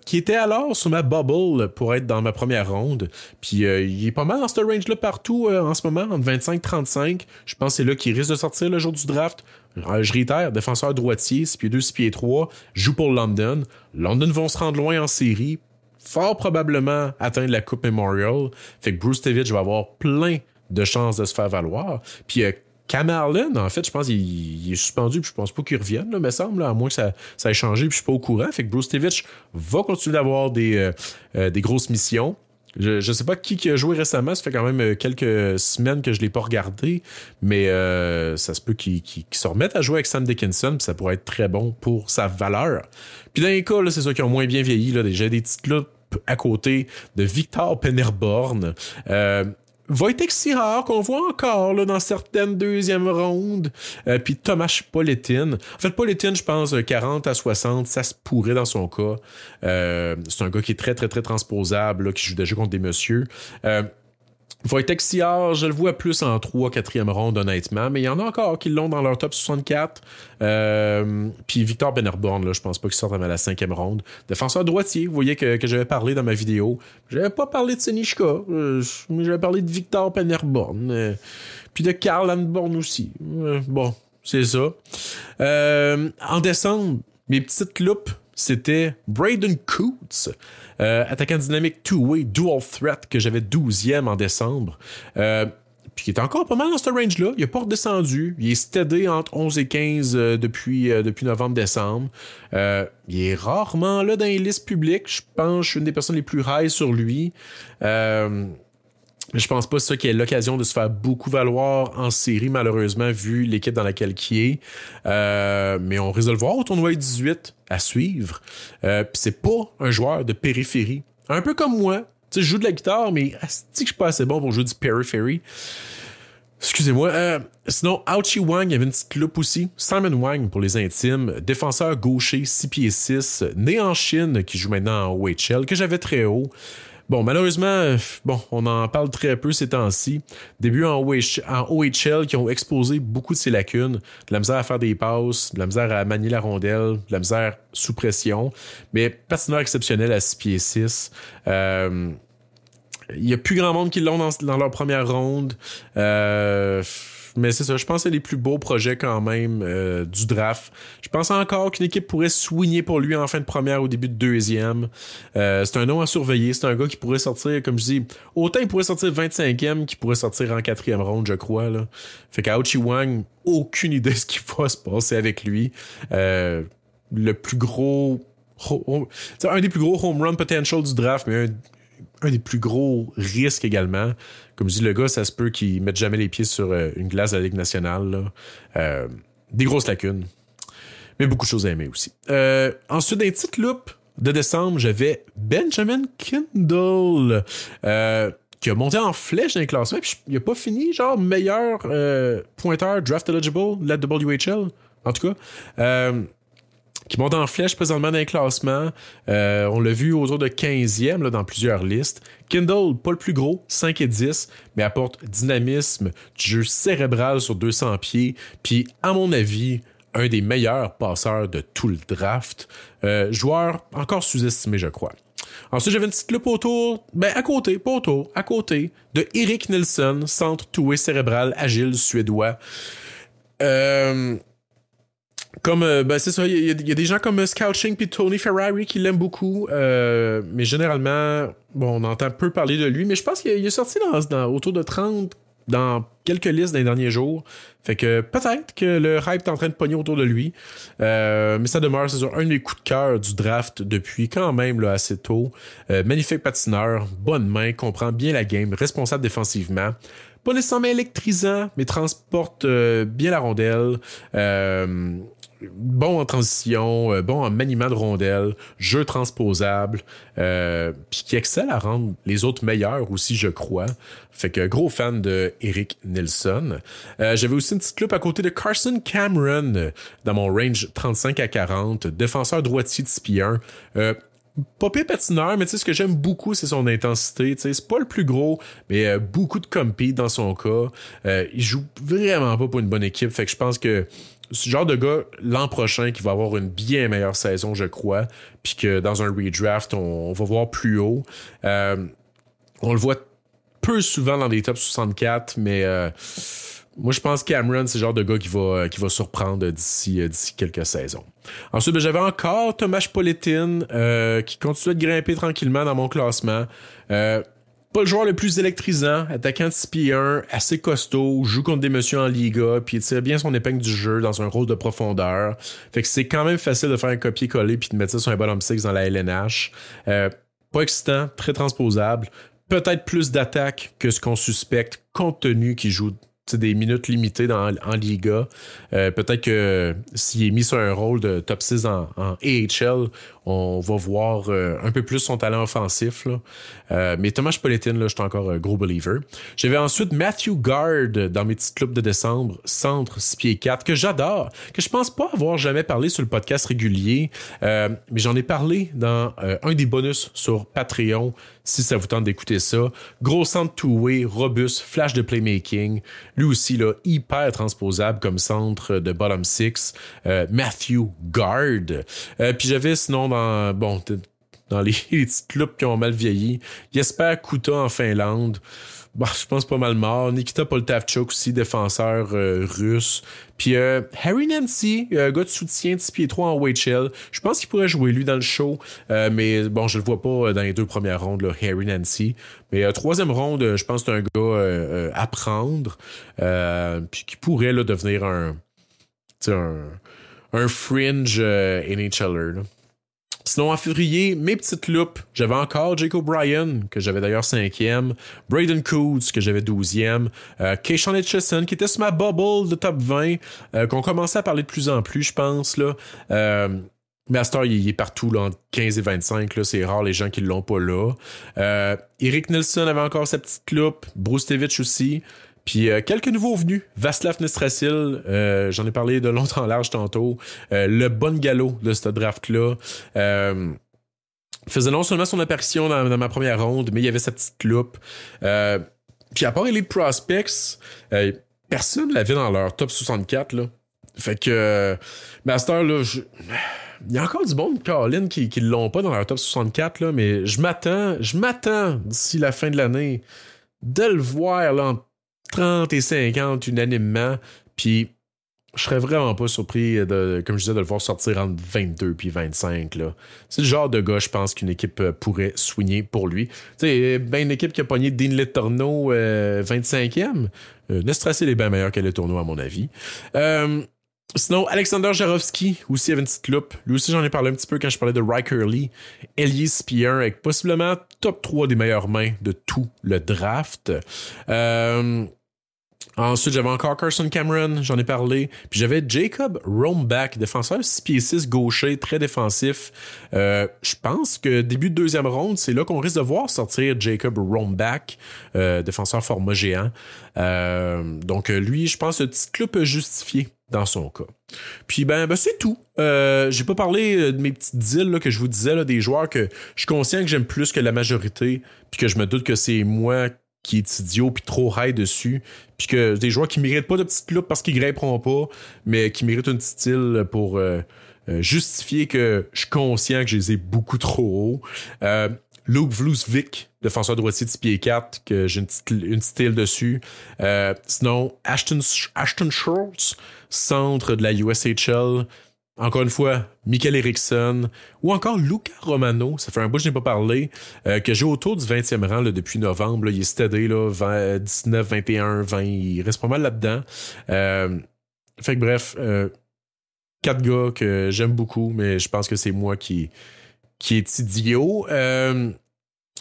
qui était alors sur ma bubble pour être dans ma première ronde. Puis il est pas mal dans ce range-là partout en ce moment, entre 25-35. Je pense que c'est là qu'il risque de sortir le jour du draft. Je réitère, défenseur droitier, 6 pieds 2, 6 pieds 3, joue pour London. London vont se rendre loin en série. Fort probablement atteindre la Coupe Memorial. Fait que Brustevich va avoir plein de chances de se faire valoir. Puis Cam Allen, en fait, je pense qu'il est suspendu, puis je pense pas qu'il revienne, là, me semble, là, à moins que ça ait changé, puis je suis pas au courant. Fait que Brustevich va continuer d'avoir des grosses missions. Je sais pas qui a joué récemment, ça fait quand même quelques semaines que je l'ai pas regardé, mais ça se peut qu'il se remette à jouer avec Sam Dickinson, puis ça pourrait être très bon pour sa valeur. Puis dans les cas, là, c'est ceux qui ont moins bien vieilli, là, déjà des petites loupes à côté de Victor Pennerborn. Wojtek Sihar, qu'on voit encore là, dans certaines deuxièmes rondes. Puis Tomasz Politin. En fait, Politin, je pense, 40 à 60, ça se pourrait dans son cas. C'est un gars qui est très, très, très transposable, là, qui joue déjà contre des messieurs. Wojtek Sihar, je le vois plus en 3-4e ronde, honnêtement, mais il y en a encore qui l'ont dans leur top 64. Puis Victor Pennerborn, là, je pense pas qu'il sorte à la 5e ronde. Défenseur droitier, vous voyez que j'avais parlé dans ma vidéo. J'avais pas parlé de Senishka, mais j'avais parlé de Victor Pennerborn. Puis de Karl Landborn aussi. Bon, c'est ça. En décembre, mes petites loupes, c'était Braden Coots, attaquant dynamique two-way, dual threat, que j'avais 12e en décembre. Puis qui est encore pas mal dans ce range-là. Il n'a pas redescendu. Il est steady entre 11 et 15 depuis novembre-décembre. Il est rarement là dans les listes publiques. Je pense que je suis une des personnes les plus high sur lui. Mais je pense pas que c'est ça qui est l'occasion de se faire beaucoup valoir en série, malheureusement, vu l'équipe dans laquelle il est. Mais on risque de le voir au tournoi 18 à suivre. Puis c'est pas un joueur de périphérie. Un peu comme moi. Tu sais, je joue de la guitare, mais c'est que je suis pas assez bon pour jouer du periphérie. Excusez-moi. Sinon, Ouchie Wang, il y avait une petite loupe aussi. Simon Wang pour les intimes. Défenseur gaucher, 6 pieds 6. Né en Chine, qui joue maintenant en OHL, que j'avais très haut. Bon, malheureusement, on en parle très peu ces temps-ci. Début en OHL qui ont exposé beaucoup de ses lacunes. De la misère à faire des passes, de la misère à manier la rondelle, de la misère sous pression. Mais patineur exceptionnel à 6 pieds 6. Il y a plus grand monde qui l'ont dans leur première ronde. Mais c'est ça, je pense que c'est les plus beaux projets quand même du draft. Je pense encore qu'une équipe pourrait soigner pour lui en fin de première ou début de deuxième. C'est un nom à surveiller. C'est un gars qui pourrait sortir, comme je dis, autant il pourrait sortir 25e qu'il pourrait sortir en 4e ronde, je crois. Là. Fait qu'à Ouchie Wang, aucune idée de ce qui va se passer avec lui. Le plus gros... un des plus gros home run potential du draft, mais un des plus gros risques également. Comme je dis, le gars, ça se peut qu'il mette jamais les pieds sur une glace de la Ligue nationale. Là. Des grosses lacunes. Mais beaucoup de choses à aimer aussi. Ensuite, d'un petite loupe de décembre, j'avais Benjamin Kindle qui a monté en flèche dans les classements. Puis il a pas fini, genre, meilleur pointeur draft eligible de la WHL. En tout cas. qui monte en flèche présentement dans les classements. On l'a vu autour de 15e là, dans plusieurs listes. Kindle, pas le plus gros, 5 et 10, mais apporte dynamisme, du jeu cérébral sur 200 pieds, puis à mon avis, un des meilleurs passeurs de tout le draft. Joueur encore sous-estimé, je crois. Ensuite, j'avais une petite loupe autour, à côté, de Erik Nilsson, centre two-way cérébral, agile, suédois. C'est ça, il y a des gens comme Scouching puis Tony Ferrari qui l'aiment beaucoup, mais généralement, on entend peu parler de lui, mais je pense qu'il est sorti autour de 30 dans quelques listes dans les derniers jours. Fait que peut-être que le hype est en train de pogner autour de lui. Mais ça demeure, c'est sûr, un des coups de cœur du draft depuis quand même là, assez tôt. Magnifique patineur, bonne main, comprend bien la game, responsable défensivement. Pas nécessairement électrisant, mais transporte bien la rondelle. Bon en transition, bon en maniement de rondelle, jeu transposable, puis qui excelle à rendre les autres meilleurs aussi, je crois. Fait que gros fan de Erik Nilsson. J'avais aussi une petite loupe à côté de Carson Cameron dans mon range 35 à 40, défenseur droitier de 6'1". Pas pire patineur, mais tu sais, ce que j'aime beaucoup, c'est son intensité. Tu sais, c'est pas le plus gros, mais beaucoup de compete dans son cas. Il joue vraiment pas pour une bonne équipe, fait que je pense que ce genre de gars, l'an prochain, qui va avoir une bien meilleure saison, je crois, puis que dans un redraft, on va voir plus haut. On le voit peu souvent dans des top 64, mais moi, je pense que Cameron, c'est le genre de gars qui va surprendre d'ici quelques saisons. Ensuite, j'avais encore Tomáš Politin qui continue de grimper tranquillement dans mon classement. Pas le joueur le plus électrisant, attaquant de 6'1", assez costaud, joue contre des messieurs en Liga, puis il tire bien son épingle du jeu dans un rôle de profondeur. Fait que c'est quand même facile de faire un copier-coller puis de mettre ça sur un bottom six dans la LNH. Pas excitant, très transposable. Peut-être plus d'attaque que ce qu'on suspecte, compte tenu qu'il joue des minutes limitées en Liga. Peut-être que s'il est mis sur un rôle de top 6 en AHL, on va voir un peu plus son talent offensif. Là. Mais Tomáš Politin, là, je suis encore un gros believer. J'avais ensuite Matthew Gard dans mes petites loupes de décembre, centre 6 pieds 4, que j'adore, que je pense pas avoir jamais parlé sur le podcast régulier, mais j'en ai parlé dans un des bonus sur Patreon, si ça vous tente d'écouter ça. Gros centre two-way, robuste, flash de playmaking. Lui aussi, là, hyper transposable comme centre de bottom six. Matthew Gard. Puis j'avais sinon dans les petites loupes qui ont mal vieilli. Jesper Kuta en Finlande. Je pense pas mal mort. Nikita Poltavchuk aussi, défenseur russe. Puis Harry Nancy, gars de soutien de 6 pieds 3 en WHL. Je pense qu'il pourrait jouer lui dans le show. Mais je le vois pas dans les 2 premières rondes, là, Harry Nancy. Mais 3e ronde, je pense que c'est un gars à prendre. Puis qui pourrait là, devenir un fringe NHLer. Là. Sinon, en février, mes petites loupes, j'avais encore Jake O'Brien, que j'avais d'ailleurs 5e, Braden Coots, que j'avais 12e, Keishon Etchison, qui était sur ma bubble de top 20, qu'on commençait à parler de plus en plus, je pense. Là. Mais à ce temps, il est partout, là, entre 15 et 25. Là, c'est rare les gens qui l'ont pas là. Erik Nilsson avait encore sa petite loupe, Bruce Tevich aussi. Puis quelques nouveaux venus. Václav Nestrasil, j'en ai parlé de long en large tantôt. Le bon galop de ce draft-là. Faisait non seulement son apparition dans ma première ronde, mais il y avait sa petite loupe. Puis à part Elite Prospects, personne ne l'avait dans leur top 64. Là. Fait que Master, là, il y a encore du monde, Colin, qui l'ont pas dans leur top 64, là, mais je m'attends d'ici la fin de l'année de le voir là, entre 30 et 50 unanimement, puis je serais vraiment pas surpris comme je disais, de le voir sortir entre 22 puis 25 là. C'est le genre de gars, je pense, qu'une équipe pourrait soigner pour lui. Tu sais, une équipe qui a pogné Dean Letourneau 25e. Nestrasil est bien meilleur que Letourneau à mon avis. Sinon, Alexander Jarowski aussi avait une petite loupe. Lui aussi, j'en ai parlé un petit peu quand je parlais de Riker Lee. Ailier Spear avec possiblement top 3 des meilleures mains de tout le draft. Ensuite, j'avais encore Carson Cameron, j'en ai parlé. Puis j'avais Jacob Rombach, défenseur 6 pieds 6 gaucher, très défensif. Je pense que début de 2e ronde, c'est là qu'on risque de voir sortir Jacob Rombach, défenseur format géant. Donc lui, je pense que le petit club peut justifier dans son cas. Puis c'est tout. J'ai pas parlé de mes petites deals là, que je vous disais, là, des joueurs que je suis conscient que j'aime plus que la majorité, puis que je me doute que c'est moi qui est idiot puis trop high dessus, puis que des joueurs qui méritent pas de petite loupe parce qu'ils grimperont pas, mais qui méritent une petite style pour justifier que je suis conscient que je les ai beaucoup trop haut. Luke Vlousvik, défenseur droitier de 6 pieds 4, que j'ai une style dessus. Sinon, Ashton Schultz, centre de la USHL. Encore une fois, Michael Eriksson. Ou encore Luca Romano, ça fait un bout que je n'ai pas parlé, que j'ai autour du 20e rang là, depuis novembre. Là, il est steady, là, 19, 21, 20. Il reste pas mal là-dedans. Fait que bref, 4 gars que j'aime beaucoup, mais je pense que c'est moi qui est idiot.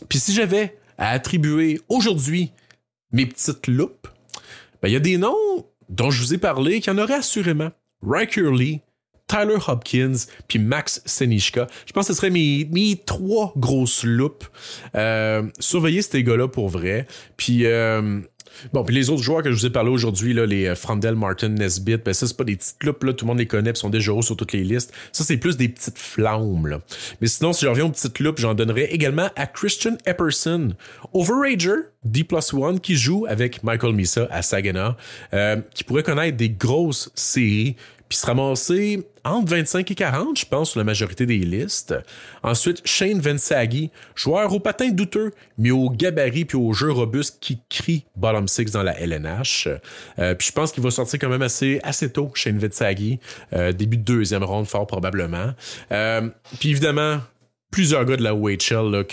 Puis si j'avais à attribuer aujourd'hui mes petites loupes, il y a des noms dont je vous ai parlé qu'il y en aurait assurément. Riker Lee, Tyler Hopkins, puis Max Senishka. Je pense que ce serait mes 3 grosses loupes. Surveillez ces gars-là pour vrai. Puis puis les autres joueurs que je vous ai parlé aujourd'hui, là, les Frandel, Martin, Nesbitt, ça, c'est pas des petites loupes, là, tout le monde les connaît, puis sont déjà hauts sur toutes les listes. Ça, c'est plus des petites flammes, là. Mais sinon, si je reviens aux petites loupes, j'en donnerais également à Christian Epperson, Overager, D+1, qui joue avec Michael Misa à Saginaw, qui pourrait connaître des grosses séries, puis se ramasser entre 25 et 40, je pense, sur la majorité des listes. Ensuite, Shane Vensagi, joueur au patin douteux, mais au gabarit puis au jeu robuste qui crie bottom six dans la LNH. Puis je pense qu'il va sortir quand même assez tôt, Shane Vensagi, début de 2e ronde, fort probablement. Puis évidemment, plusieurs gars de la OHL là,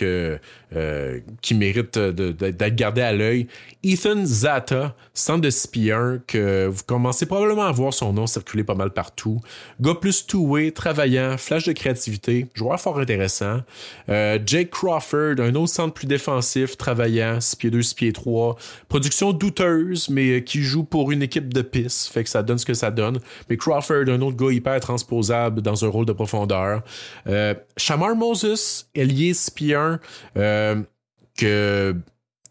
qui méritent d'être gardés à l'œil. Ethan Zata, centre de 6'1", que vous commencez probablement à voir son nom circuler pas mal partout. Gars plus two-way, travaillant, flash de créativité, joueur fort intéressant. Jake Crawford, un autre centre plus défensif, travaillant, 6 pieds 2, 6 pieds 3. Production douteuse, mais qui joue pour une équipe de piste, fait que ça donne ce que ça donne. Mais Crawford, un autre gars hyper transposable dans un rôle de profondeur. Shamar Moses, ailier 6 pieds 1, que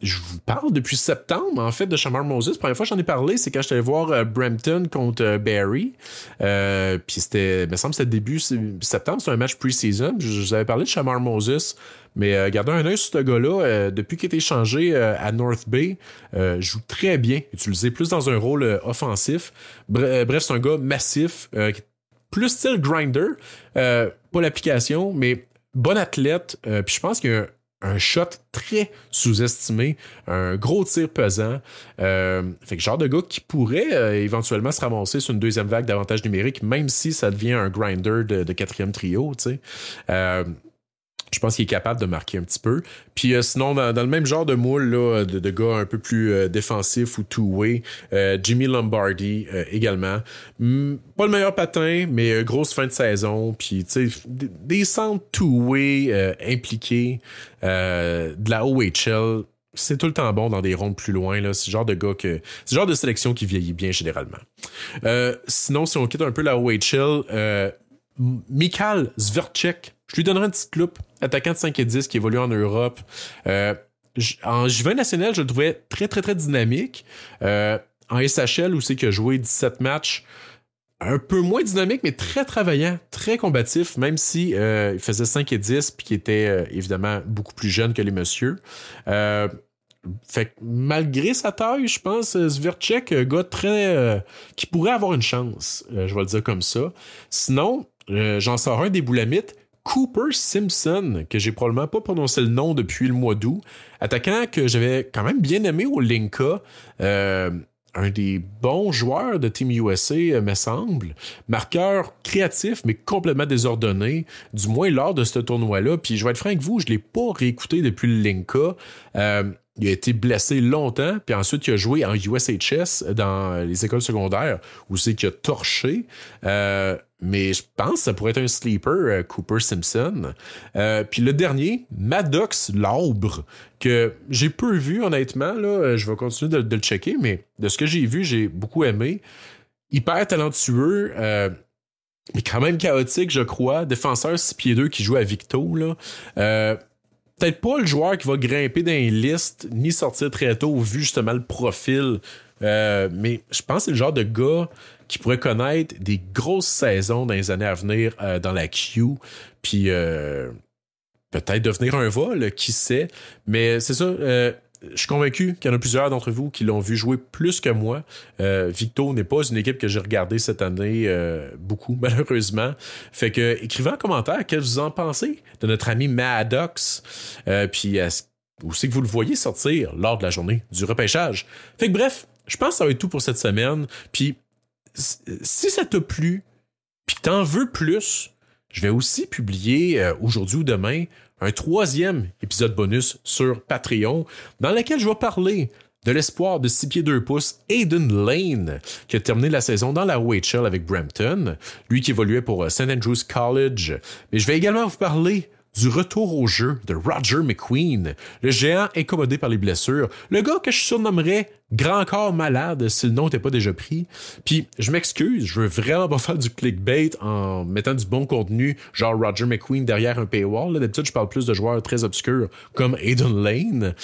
je vous parle depuis septembre, en fait, de Shamar Moses. La première fois que j'en ai parlé, c'est quand j'étais allé voir Brampton contre Barrie. Puis c'était, il me semble que c'était début septembre, c'était un match pre-season. Je vous avais parlé de Shamar Moses, mais gardez un œil sur ce gars-là. Depuis qu'il a été échangé à North Bay, joue très bien, utilisé plus dans un rôle offensif. Bref, c'est un gars massif, plus style grinder, pas l'application, mais bon athlète. Puis je pense qu'il y a un shot très sous-estimé, un gros tir pesant. Fait que genre de gars qui pourrait éventuellement se ramasser sur une deuxième vague d'avantages numériques, même si ça devient un grinder de 4e trio, tu sais. Je pense qu'il est capable de marquer un petit peu. Puis sinon, dans le même genre de moule là, de gars un peu plus défensifs ou two-way, Jimmy Lombardi également. Pas le meilleur patin, mais grosse fin de saison. Puis tu sais, des centres two-way impliqués de la OHL. C'est tout le temps bon dans des rondes plus loin. Là. C'est le genre de gars c'est le genre de sélection qui vieillit bien généralement. Sinon, si on quitte un peu la OHL, Mikhail Zverchek, je lui donnerai une petite loupe. Attaquant de 5 et 10 qui évolue en Europe. En J20 national, je le trouvais très, très, très dynamique. En SHL, où c'est qu'il a joué 17 matchs, un peu moins dynamique, mais très travaillant, très combatif, même si il faisait 5 et 10 puis qu'il était évidemment beaucoup plus jeune que les messieurs. Fait que malgré sa taille, je pense, Zverchek, un gars très qui pourrait avoir une chance, je vais le dire comme ça. Sinon, j'en sors un des boulamites, Cooper Simpson, que j'ai probablement pas prononcé le nom depuis le mois d'août. Attaquant que j'avais quand même bien aimé au Linka. Un des bons joueurs de Team USA, me semble. Marqueur créatif, mais complètement désordonné, du moins lors de ce tournoi-là. Puis je vais être franc avec vous, je l'ai pas réécouté depuis le Linka. Il a été blessé longtemps, puis ensuite il a joué en USHS dans les écoles secondaires, où c'est qu'il a torché. Mais je pense que ça pourrait être un sleeper, Cooper Simpson. Puis le dernier, Maddox Laubre, que j'ai peu vu honnêtement. Là, je vais continuer de le checker, mais de ce que j'ai vu, j'ai beaucoup aimé. Hyper talentueux, mais quand même chaotique, je crois. Défenseur 6 pieds 2 qui joue à Victo. Là. Peut-être pas le joueur qui va grimper dans les listes, ni sortir très tôt, vu justement le profil mais je pense que c'est le genre de gars qui pourrait connaître des grosses saisons dans les années à venir dans la Q, puis peut-être devenir un vol, qui sait. Mais c'est ça, je suis convaincu qu'il y en a plusieurs d'entre vous qui l'ont vu jouer plus que moi. Victo n'est pas une équipe que j'ai regardée cette année beaucoup, malheureusement. Fait que écrivez en commentaire qu'est-ce que vous en pensez de notre ami Maddox. Puis aussi que vous le voyez sortir lors de la journée du repêchage. Fait que bref, je pense que ça va être tout pour cette semaine. Puis si ça t'a plu, puis que t'en veux plus, je vais aussi publier aujourd'hui ou demain un 3e épisode bonus sur Patreon dans lequel je vais parler de l'espoir de 6 pieds 2 pouces Aiden Lane qui a terminé la saison dans la OHL avec Brampton, lui qui évoluait pour St. Andrews College. Mais je vais également vous parler du retour au jeu de Roger McQueen, le géant incommodé par les blessures, le gars que je surnommerais Grand Corps Malade si le nom n'était pas déjà pris. Puis je m'excuse, je veux vraiment pas faire du clickbait en mettant du bon contenu, genre Roger McQueen derrière un paywall. Là, d'habitude, je parle plus de joueurs très obscurs comme Aiden Lane.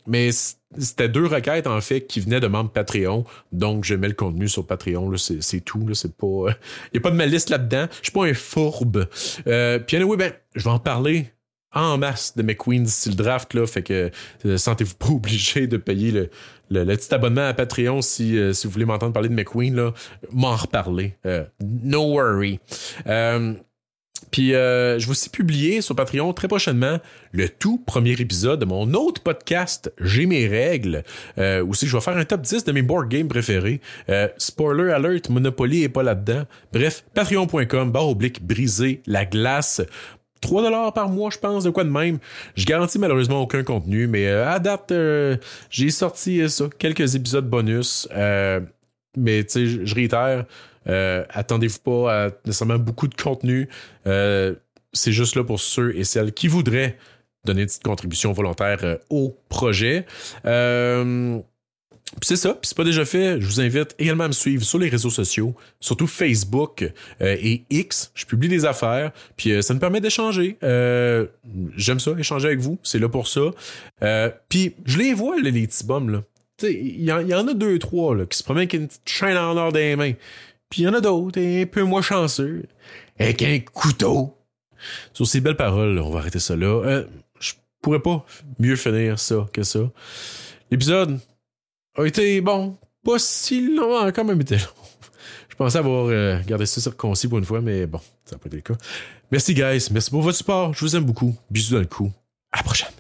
Mais c'était 2 requêtes en fait qui venaient de membres Patreon, donc je mets le contenu sur Patreon, là, c'est tout, là, c'est pas, y a pas de malice là-dedans, je suis pas un fourbe. Puis anyway, ben, je vais en parler en masse de McQueen d'ici le draft, là, fait que sentez-vous pas obligé de payer le petit abonnement à Patreon si vous voulez m'entendre parler de McQueen, là, m'en reparler. No worry. Puis je vais aussi publier sur Patreon très prochainement le tout premier épisode de mon autre podcast J'ai mes règles, aussi je vais faire un top 10 de mes board games préférés. Spoiler alert, Monopoly est pas là-dedans. Bref, patreon.com/briser la glace. 3$ par mois, je pense, de quoi de même. Je garantis malheureusement aucun contenu, mais à date, j'ai sorti ça, quelques épisodes bonus. Mais tu sais, je réitère, attendez-vous pas à nécessairement beaucoup de contenu. C'est juste là pour ceux et celles qui voudraient donner une petite contribution volontaire au projet. Puis c'est ça, puis c'est pas déjà fait, je vous invite également à me suivre sur les réseaux sociaux, surtout Facebook et X. Je publie des affaires, puis ça me permet d'échanger. J'aime ça, échanger avec vous, c'est là pour ça. Puis je les vois, là, les petits bums, là. Il y en a 2-3 là, qui se promènent avec une petite chaîne en or dans les mains. Puis il y en a d'autres, un peu moins chanceux, avec un couteau. Sur ces belles paroles, on va arrêter ça là. Je pourrais pas mieux finir ça que ça. L'épisode a été, bon, pas si long, quand même été long. Je pensais avoir gardé ça circoncis pour une fois, mais bon, ça n'a pas été le cas. Merci guys, merci pour votre support, je vous aime beaucoup. Bisous dans le cou. À la prochaine.